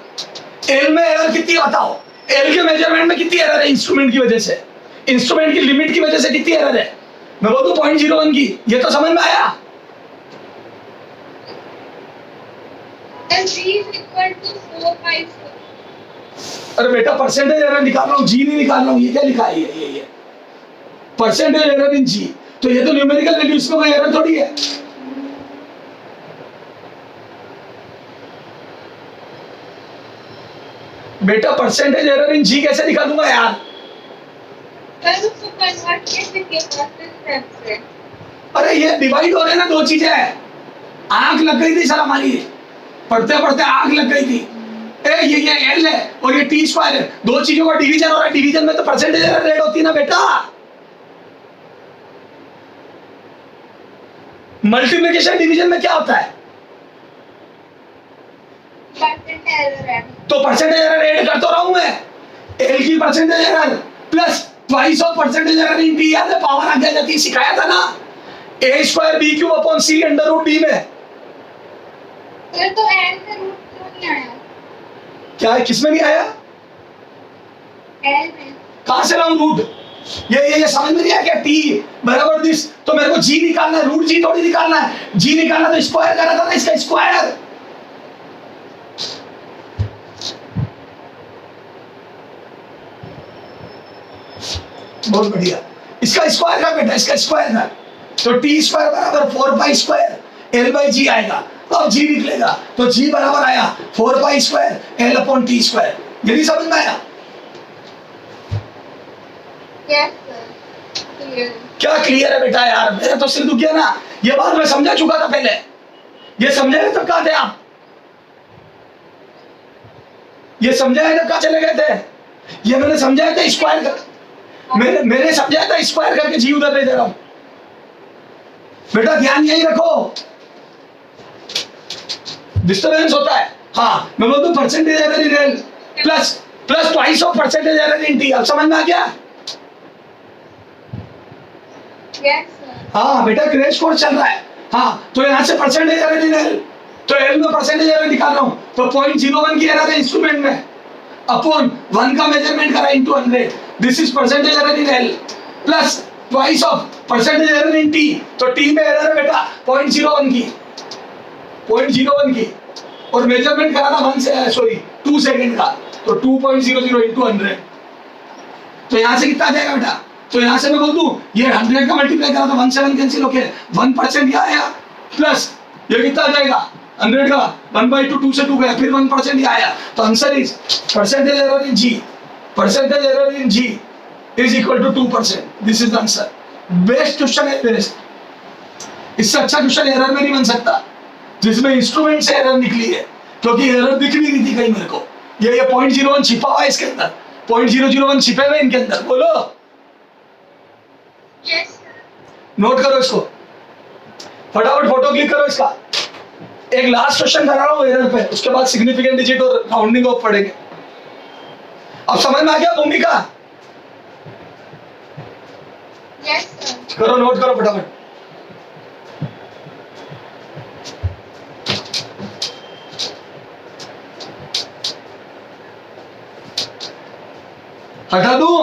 एल में एरर कितनी बताओ, एल के मेजरमेंट में कितनी एरर है इंस्ट्रूमेंट की वजह से, इंस्ट्रूमेंट की लिमिट की वजह से कितनी एरर है? मैं बोल दूं 0.01 की, ये तो समझ में आया। G is equal to 4/4। अरे बेटा परसेंटेज एरर निकाल रहा हूँ, जी नहीं निकाल रहा हूँ। ये क्या लिखा है? ये परसेंटेज एरर इन जी, तो ये तो न्यूमेरिकल वैल्यू, इसमें कोई एरर थोड़ी है। बेटा परसेंटेज एरर इन जी कैसे निकालूंगा यार? सर उसको कन्वर्ट कैसे किया स्टेप से? अरे ये डिवाइड हो रहे हैं ना, दो चीजें हैं। आंख लग गई थी सर हमारी, पढ़ते पढ़ते आंख लग गई थी। ये एल है और ये टी स्क्वायर है, दो चीजों का डिवीजन हो रहा है। डिवीजन में तो परसेंटेज एरर रेट होती है ना बेटा। मल्टीप्लिकेशन डिवीजन में क्या होता है? परसेंट एरर है। तो परसेंटेज एरर ऐड कर तो रहा हूं मैं, एल की percentage error plus twice of percentage error in T. याद है पावर आ जाती, सिखाया था ना, ए स्क्वायर बी क्यूब अपॉन सी अंडर रूट डी में। सर तो एल में रूट क्यों नहीं आया? क्या है, किसमें नहीं आया? एल में कहां से लाऊं रूट? ये समझ में नहीं आया क्या? टी बराबर दिस, तो मेरे को जी निकालना है, रूट जी थोड़ी निकालना है। जी निकालना तो स्क्वायर करा था ना, इसका स्क्वायर। बहुत बढ़िया, इसका स्क्वायर का बेटा, इसका स्क्वायर का। तो टी स्क्वायर बराबर 4 पाई स्क्वायर एल बाई जी आएगा। अब जी निकलेगा तो जी बराबर आया 4 pi square L upon T square. ये नहीं समझ में आया? Yes sir, clear. क्या क्लियर है बेटा यार? मेरा तो सिर दुख गया ना, ये बात मैं समझा चुका था पहले। ये समझाए तब कहाँ थे आप? ये समझाए तब कहाँ चले गए थे? ये मैंने समझाया था स्क्वायर कर, मैंने समझाया था स्क्वायर करके जी उधर ले दे रहा हूं। बेटा ध्यान यही रखो, डिस्टर्बेंस होता है। हाँ, मैं बोलता हूं percentage error in L plus twice of percentage error in T. अब समझ में आ गया? Yes sir. हाँ बेटा, क्रैश कोर्स चल रहा है। हाँ, तो यहाँ से परसेंटेज एरर इन एल, तो एल में परसेंटेज एरर निकाल रहा हूँ, तो 0.01 की एरर है इंस्ट्रूमेंट में, अपॉन 1 का मेजरमेंट करा into 100। This is percentage error in L plus twice of percentage error in T. तो टी में एरर है बेटा 0.01 की, और मेजरमेंट करा था 2 सेकंड का, तो 2.00 इनटू 100। तो यहाँ से कितना आ जाएगा बेटा? तो यहाँ से मैं बोल दूं ये 100 का मल्टीप्लाई करा तो 17 कैंसिल होके 1% क्या आया, प्लस ये कितना आ जाएगा 100 का 1/2, 2 से 2 गया, फिर 1% ही आया। तो answer is percentage error in G, percentage error in G is equal to 2%। This is the answer. Best question है, बेस्ट। इससे अच्छा क्वेश्चन एरर में नहीं बन सकता जिसमें इंस्ट्रूमेंट से एरर निकली है, क्योंकि एरर दिख नहीं रही थी कहीं मेरे को। ये 0.01 छिपा हुआ है इसके अंदर, 0.001 छिपे हुए इनके अंदर। बोलो यस नोट करो इसको, फटाफट फोटो क्लिक करो इसका। एक लास्ट क्वेश्चन करा रहा हूं एरर पे, उसके बाद सिग्निफिकेंट डिजिट और राउंडिंग ऑफ पढ़ेंगे। अब समझ में आ गया भूमिका? Yes sir. करो, नोट करो फटाफट। हटा दूं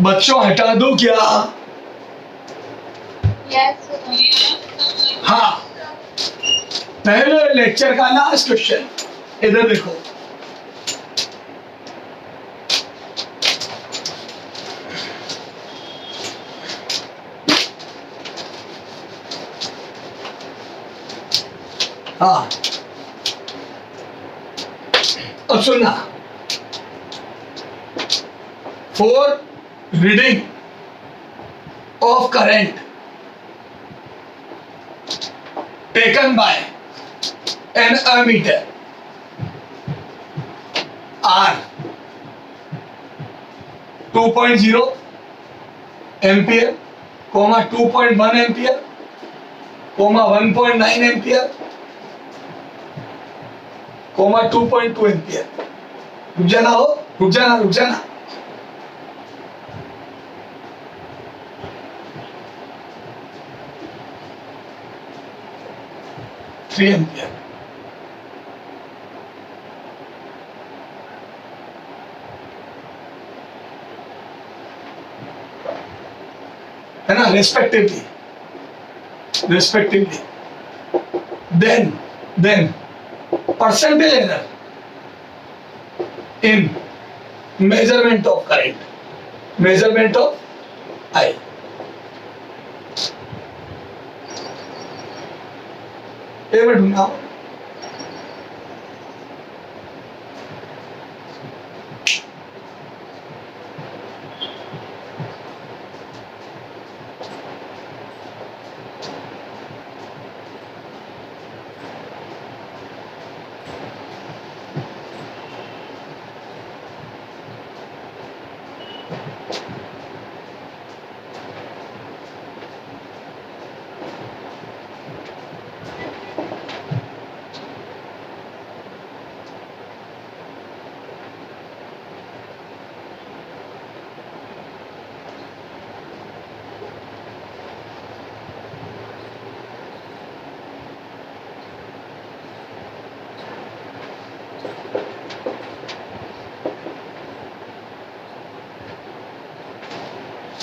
बच्चों, हटा दूं क्या? Yes sir. हाँ, पहले लेक्चर का लास्ट क्वेश्चन, इधर देखो। हाँ, अब सुनना। For reading of current taken by an ammeter R 2.0 ampere, 2.1 ampere, 1.9 ampere, 2.2 ampere. रुक जाना हो, रुक जाना, रुक जाना। Three ampere. है ना, respectively, then percentage error in measurement of current, measurement of I. ये मैं ढूंढा हूं।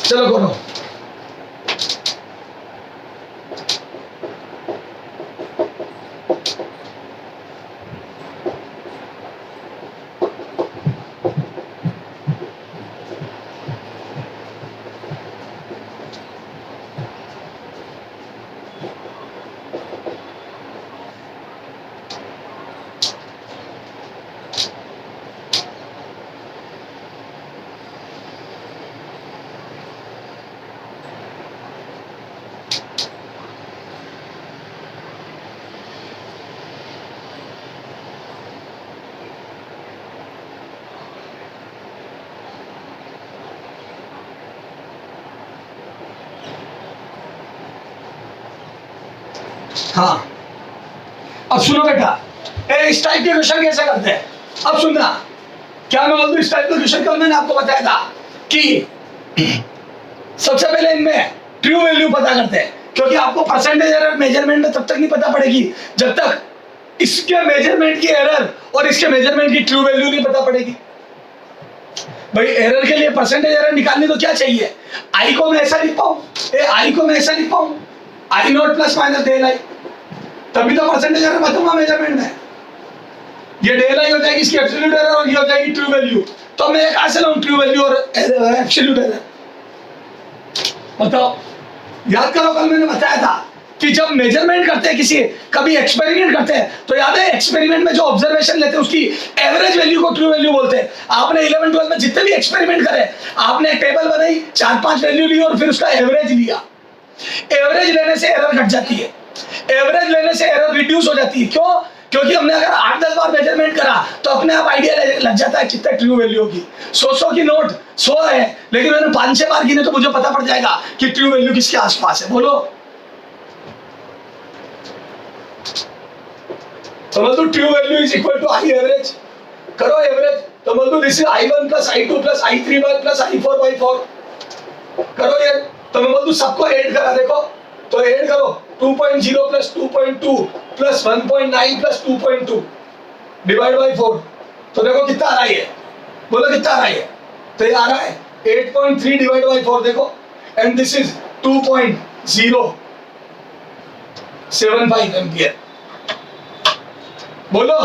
चलो करो। हाँ, अब सुनो बेटा, इस टाइप के क्वेश्चन कैसे करते हैं? अब सुनना, क्या मैं बोल दूं, इस टाइप के क्वेश्चन कल मैंने आपको बताया था कि सबसे पहले इनमें ट्रू वैल्यू पता करते हैं, क्योंकि आपको परसेंटेज एरर मेजरमेंट में तब तक नहीं पता पड़ेगी जब तक इसके मेजरमेंट की एरर और इसके मेजरमेंट की ट्रू वैल्यू नहीं पता पड़ेगी। भाई एरर के लिए परसेंटेज एरर निकालनी तो क्या चाहिए? आई को मैं ऐसा लिख पाऊं, आई को मैं ऐसा लिख पाऊं, I not plus minus del I, तभी तो परसेंटेज एरर बताऊंगा मेजरमेंट में। ये डेल आई हो जाएगी इसकी एब्सोल्यूट एरर और ये हो जाएगी ट्रू वैल्यू। तो मैं कहां से लाऊं ट्रू वैल्यू और एब्सोल्यूट एरर? बताओ, याद करो कल मैंने बताया था कि जब मेजरमेंट करते हैं किसी, कभी एक्सपेरिमेंट करते हैं, तो याद है एक्सपेरिमेंट में जो ऑब्जर्वेशन लेते हैं उसकी एवरेज वैल्यू को ट्रू वैल्यू बोलते हैं। आपने 11-12 में जितने भी एक्सपेरिमेंट करे, आपने एक टेबल बनाई, 4-5 वैल्यू ली और फिर उसका एवरेज लिया। एवरेज लेने से एरर घट जाती है, एवरेज लेने से एरर रिड्यूस हो जाती है। क्यों? क्योंकि हमने अगर 8-10 बार मेजरमेंट करा तो अपने आप आइडिया लग जाता है कितना ट्रू वैल्यू होगी। 100 की नोट 100 है, लेकिन मैंने 5-6 बार गिने तो मुझे पता पड़ जाएगा कि ट्रू वैल्यू किसके आसपास है। बोलो समझ लो true value is equal to I average. करो एवरेज, तो बोल दो this is I1 plus I2 plus I3 plus I4 by 4। करो ये, तो मैं बोल दूं सबको ऐड करा, देखो तो ऐड करो 2.0 plus 2.2 plus 1.9 plus 2.2 divide by 4, तो देखो कितना आ रहा है ये, बोलो कितना आ रहा है, तो ये आ रहा है 8.3 डिवाइड बाई 4 देखो, एंड दिस इज 2.075 एम्पियर। बोलो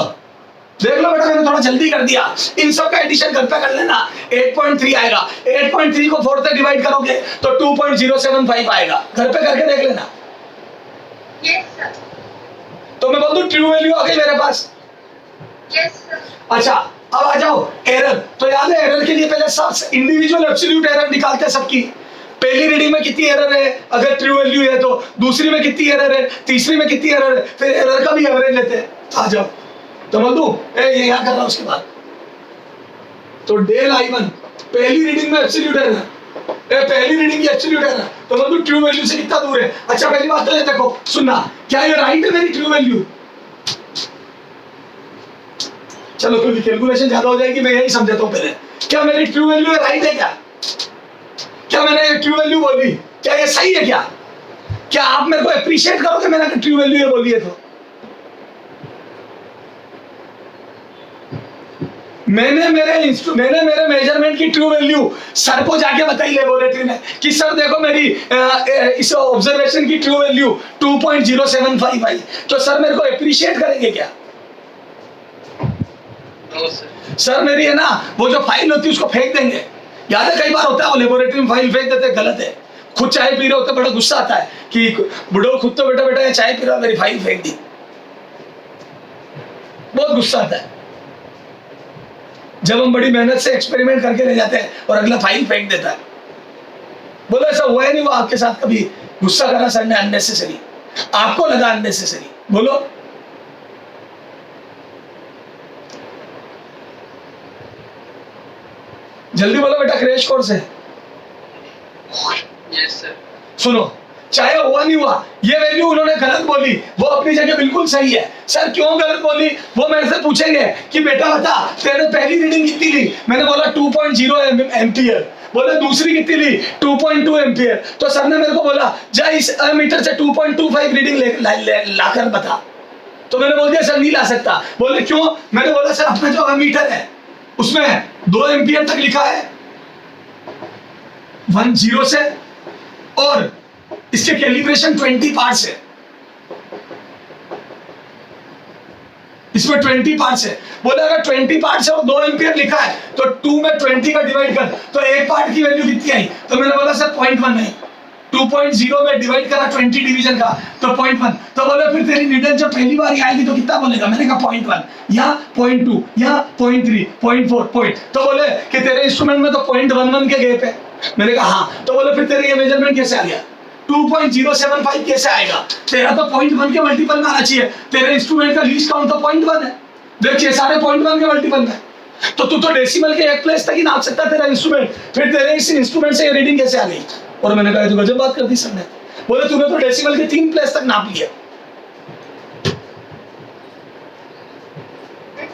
देख लो बेटा, मैंने थोड़ा जल्दी कर दिया, इन सब का एडिशन घर पे कर लेना। 8.3 आएगा, 8.3 को 4 से डिवाइड करोगे तो 2.075 आएगा, घर पे करके देख लेना। Yes sir. तो मैं बोल दूं ट्रू वैल्यू आ गई मेरे पास। Yes sir. अच्छा अब आ जाओ एरर। तो याद है एरर के लिए पहले सब इंडिविजुअल एब्सोल्यूट एरर निकालते हैं सबकी। पहली रीडिंग में कितनी एरर है अगर ट्रू वैल्यू है, तो दूसरी में कितनी एरर है, तीसरी में कितनी एरर है, फिर एरर का भी एवरेज लेते हैं। आ जाओ, तो बोल दूं ये यहाँ कर रहा हूं, उसके बाद तो डेल I1 पहली रीडिंग में एब्सोल्यूट एरर, पहली रीडिंग की एब्सोल्यूट एरर, तो बोल दूं ट्रू वैल्यू से कितना दूर है। अच्छा पहली बात तो ये देखो, सुनना, क्या ये राइट है मेरी ट्रू वैल्यू? चलो क्योंकि कैलकुलेशन ज्यादा हो जाएगी, मैं यही समझाता हूं पहले, क्या मेरी ट्रू वैल्यू राइट है? क्या मैंने ट्रू वैल्यू बोली, क्या ये सही है? क्या आप मेरे को अप्रिशिएट करोगे मैंने ट्रू वैल्यू ये बोली है? तो मैंने मेरे मेजरमेंट की ट्रू वैल्यू सर को जाके बताई लेबोरेटरी में कि सर देखो मेरी इस ऑब्जर्वेशन की ट्रू वैल्यू 2.075 आई, तो सर मेरे को अप्रिशिएट करेंगे क्या? सर मेरी है ना वो जो फाइल होती है उसको फेंक देंगे। याद है कई बार होता है वो लेबोरेटरी में फाइल फेंक देते, गलत है। खुद चाय पी रहे होते बड़ा गुस्सा आता है कि बुढ़ो खुद तो बेटा ये चाय पी रहा, मेरी फाइल फेंक दी, बहुत गुस्सा आता है जब हम बड़ी मेहनत से एक्सपेरिमेंट करके ले जाते हैं और अगला फाइल फेंक देता है। बोलो ऐसा हुआ है नहीं वो आपके साथ कभी? गुस्सा करा सर ने अननेसेसरी, आपको लगा अननेसेसरी? बोलो जल्दी बोलो बेटा, क्रैश कोर्स है। Yes sir. सुनो, चाहे हुआ नहीं हुआ, ये वैल्यू उन्होंने गलत बोली, वो अपनी जगह बिल्कुल सही है। सर क्यों गलत बोली? वो मेरे से पूछेंगे कि बेटा बता तेरे पहली रीडिंग कितनी ली? मैंने बोला 2.0 एम्पियर। बोले दूसरी कितनी ली? 2.2 एम्पियर। तो सर ने मेरे को बोला जा इस मीटर से 2.25 रीडिंग लाकर बता। तो मैंने बोल दिया सर नहीं ला सकता। बोले क्यों? मैंने बोला सर अपना जो मीटर है उसमें 2 एम्पियर तक लिखा है 10 से, और इसके कैलिब्रेशन 20 पार्ट्स है, इसमें 20 पार्ट्स है। बोले अगर 20 पार्ट्स है और 2 एम्पियर लिखा है तो 2 में 20 का डिवाइड कर, तो एक पार्ट की वैल्यू कितनी आई? तो मैंने बोला सर 0.1 है। 2.0 में डिवाइड करा 20 डिवीजन का तो 0.1। तो बोले फिर तेरी नीडल जब पहली बार आएगी तो कितना बोलेगा? मैंने कहा 0.1 या 0.2 या 0.3 0.4 पॉइंट। तो बोले कि तेरे इंस्ट्रूमेंट में तो 0.11 के गैप है। मैंने कहा हाँ। तो बोले फिर तेरे ये मेजरमेंट कैसे आ गया? 2.075 कैसे आएगा? तेरा तो 0.1 के मल्टीपल में आना चाहिए, तेरे इंस्ट्रूमेंट का लीस्ट काउंट तो 0.1 है। देखिए सारे 0.1 के मल्टीपल में, तो तू तो डेसिमल के एक प्लेस तक ही नाप सकता तेरा इंस्ट्रूमेंट, फिर तेरे इस इंस्ट्रूमेंट से ये रीडिंग कैसे आ गई? और मैंने कहा तो गजब बात कर दी सर ने। बोले तूने तो डेसिमल के 3 प्लेस तक नाप लिया।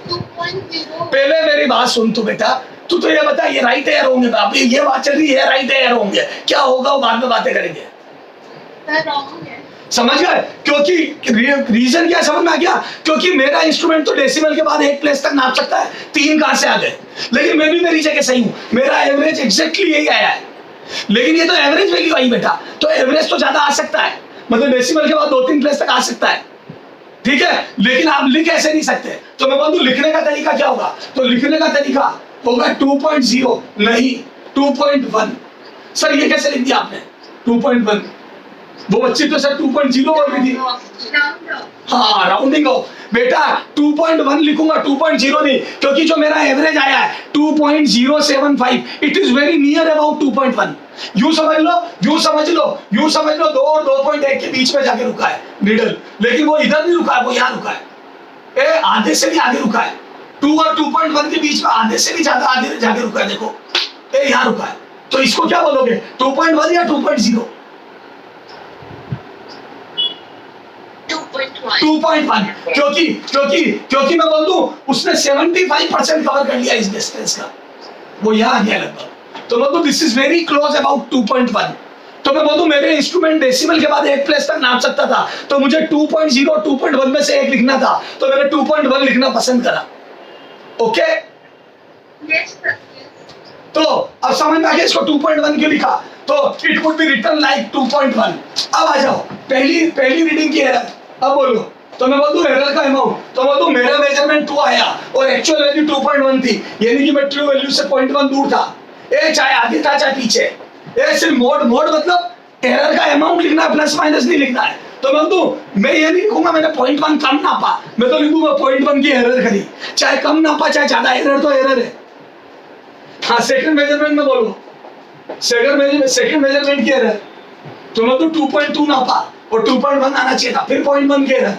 2.0 पहले मेरी बात सुन तू बेटा, तू तो ये बता ये राइट है या रॉन्ग है? बाप ये बात चल रही है राइट है या रॉन्ग है, क्या होगा वो बाद में बातें करेंगे। सर रॉन्ग है। समझ गए? क्योंकि रीजन क्या समझ में आ गया? क्योंकि मेरा इंस्ट्रूमेंट तो डेसिमल के बाद एक प्लेस तक नाप सकता है, 3 कहां से आ गए? लेकिन मैं भी मेरी जगह सही हूं, मेरा एवरेज एग्जैक्टली यही आया है। लेकिन ये तो एवरेज वैल्यू आई बेटा, तो एवरेज तो ज्यादा आ सकता है, मतलब डेसिमल के बाद 2-3 प्लेस तक आ सकता है, ठीक है। लेकिन आप लिख ऐसे नहीं सकते। तो मैं बोलूं लिखने का तरीका क्या होगा? तो लिखने का तरीका होगा 2.0 नहीं 2.1। सर ये कैसे लिख दिया आपने 2.1? वो बच्ची तो सर 2.0 बोल रही थी। हाँ राउंडिंग ऑफ बेटा, 2.1 लिखूंगा 2.0 नहीं, क्योंकि जो मेरा एवरेज आया है 2.075, it is very near about 2.1। यूं समझ लो 2 और 2.1 के बीच में जाके रुका है मिडल, लेकिन वो इधर नहीं रुका है, वो यहाँ रुका है। ए आधे से भी आगे रुका है, 2 और 2.1 के बीच में आधे से भी ज्यादा आगे जाके रुका है, देखो ए यहाँ रुका है, तो इसको क्या बोलोगे 2.1 या 2.0? 2.1, क्योंकि क्योंकि क्योंकि मैं बोल दूं उसने 75% कवर कर लिया इस डिस्टेंस का, वो यहाँ आ गया लगभग, तो मैं बोल दूं this is very close about 2.1। तो मैं बोल दूं मेरे इंस्ट्रूमेंट डेसिमल के बाद एक प्लेस तक नाप सकता था, तो मुझे 2.0 2.1 में से एक लिखना था, तो मैंने 2.1 लिखना पसंद करा। ओके तो अब समझ में आ गया इसको 2.1 क्यों लिखा, तो it would be written like 2.1। अब आ जाओ पहली रीडिंग की एरर, अब बोलो, तो मैं बोल दूं एरर का अमाउंट, तो मैं बोल दूं मेरा मेजरमेंट 2 आया और एक्चुअल वैल्यू 2.1 थी, यानी कि मैं ट्रू वैल्यू से 0.1 दूर था, ए चाहे आगे था चाहे पीछे, ए सिर्फ मोड मतलब एरर का अमाउंट लिखना है, प्लस माइनस नहीं लिखना है। तो मैं बोलूं मैं ये नहीं लिखूंगा मैंने 0.1 कम नापा, मैं तो लिखूंगा 0.1 की एरर करी, चाहे कम नापा चाहे ज्यादा, एरर तो एरर है। हाँ सेकंड मेजरमेंट में बोलो, सेकंड मेजरमेंट की एरर, तो मैं तो 2.2 नापा और 2.1 आना चाहिए था, फिर 0.1 की एरर,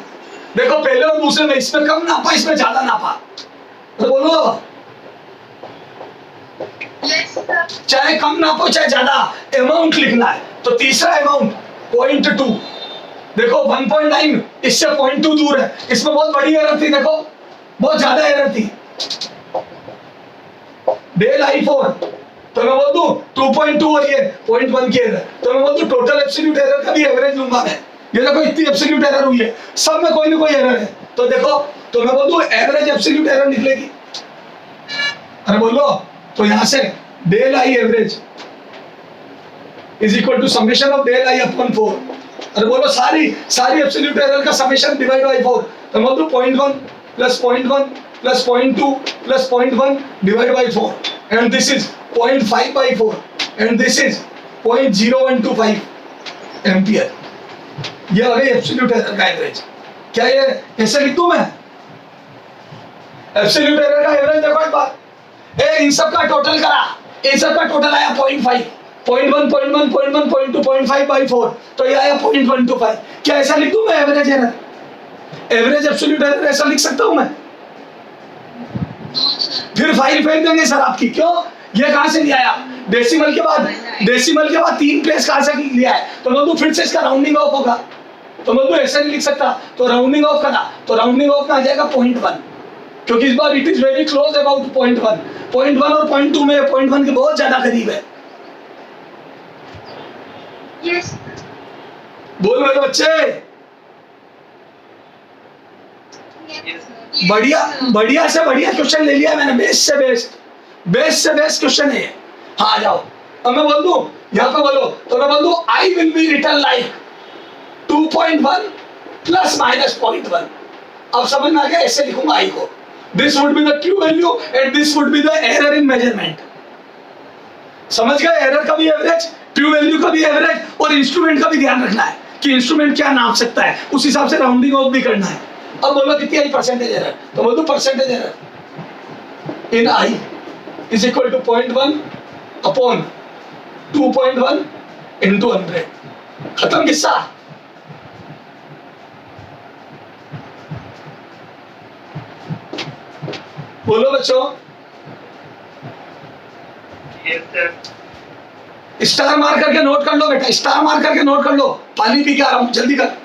देखो पहले और दूसरे में इसमें कम नापा इसमें ज्यादा नापा, तो बोलो चाहे कम नापो चाहे ज्यादा अमाउंट लिखना है, तो तीसरा अमाउंट 0.2, देखो 1.9 इससे 0.2 दूर है, इसमें बहुत बड़ी एरर थी, देखो बहुत ज्यादा एरर थी, डेल I4, तो मैं बोल दूं 2.2 और ये 0.1 की एरर, तो मैं बोल दूं टोटल एब्सोल्यूट एरर का भी एवरेज लूंगा मैं, ये देखो इतनी एब्सोल्यूट एरर हुई है, सब में कोई ना कोई एरर है, तो देखो तो मैं बोल दूं एवरेज एब्सोल्यूट एरर निकलेगी, अरे बोलो, तो यहां से del I average is equal to summation of del I upon 4, अरे बोलो सारी एब्सोल्यूट एरर का समेशन डिवाइड बाय 4, तो मैं बोल दूं 0.1 plus 0.1 plus 0.2 plus 0.1 divide by 4, and this is 0.5 by 4 and this is 0.0125 ampere, ये आ गई एब्सोल्यूट एरर का एवरेज। क्या ये ऐसे लिख दूं मैं एब्सोल्यूट एरर का एवरेज? देखो एक बार, ए इन सब का टोटल करा, इन सब का टोटल आया 0.5, 0.1 0.1 0.1 0.2 0.5 by 4, तो ये आया 0.125। क्या ऐसा लिख दूं मैं average error, average absolute error ऐसा लिख सकता हूं मैं? फिर फाइल फेंक देंगे सर आपकी, क्यों? ये कहां से लिया आप? डेसिमल के बाद 3 प्लेस कहां से लिया है, तो मैं तो फिर से इसका राउंडिंग ऑफ होगा, तो मैं तो ऐसे नहीं लिख सकता, तो राउंडिंग ऑफ करा, तो राउंडिंग ऑफ में आ जाएगा 0.1, क्योंकि इस बार it is very close about 0.1 और 0.2 में 0.1 के बहुत ज्यादा करीब है। Yes. बोल मेरे बच्चे, बढ़िया से बढ़िया क्वेश्चन ले लिया मैंने, बेस्ट से बेस्ट क्वेश्चन है। हाँ आ जाओ, अब मैं बोल दूं यहाँ पे बोलो, तो मैं बोल दूं I will be written like 2.1 plus minus 0.1। अब समझ में आ गया, ऐसे लिखूंगा आई को, this would be the true value and this would be the error in measurement. समझ गए? एरर का भी एवरेज, ट्रू वैल्यू का भी एवरेज, और इंस्ट्रूमेंट का भी ध्यान रखना है कि इंस्ट्रूमेंट क्या नाप सकता है, उस हिसाब से राउंडिंग ऑफ भी करना है। अब बोलो कितनी आई परसेंटेज एरर, तो बोल दो percentage error in I is equal to 0.1 upon 2.1 into 100। खत्म किस्सा। बोलो बच्चों, स्टार मार करके नोट कर लो बेटा, स्टार मार करके नोट कर लो, पानी पी के आ रहा हूं, जल्दी कर।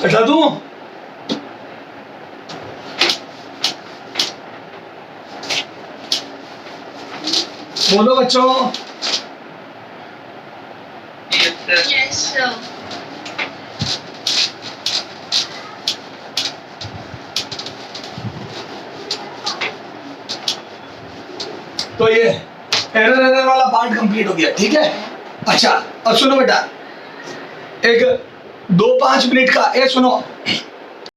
हटा दूं? बोलो बच्चों। Yes, sir. Yes, sir. तो ये एरर वाला पार्ट कंप्लीट हो गया, ठीक है। अच्छा अब सुनो बेटा, एक 2-5 मिनट का, ये सुनो,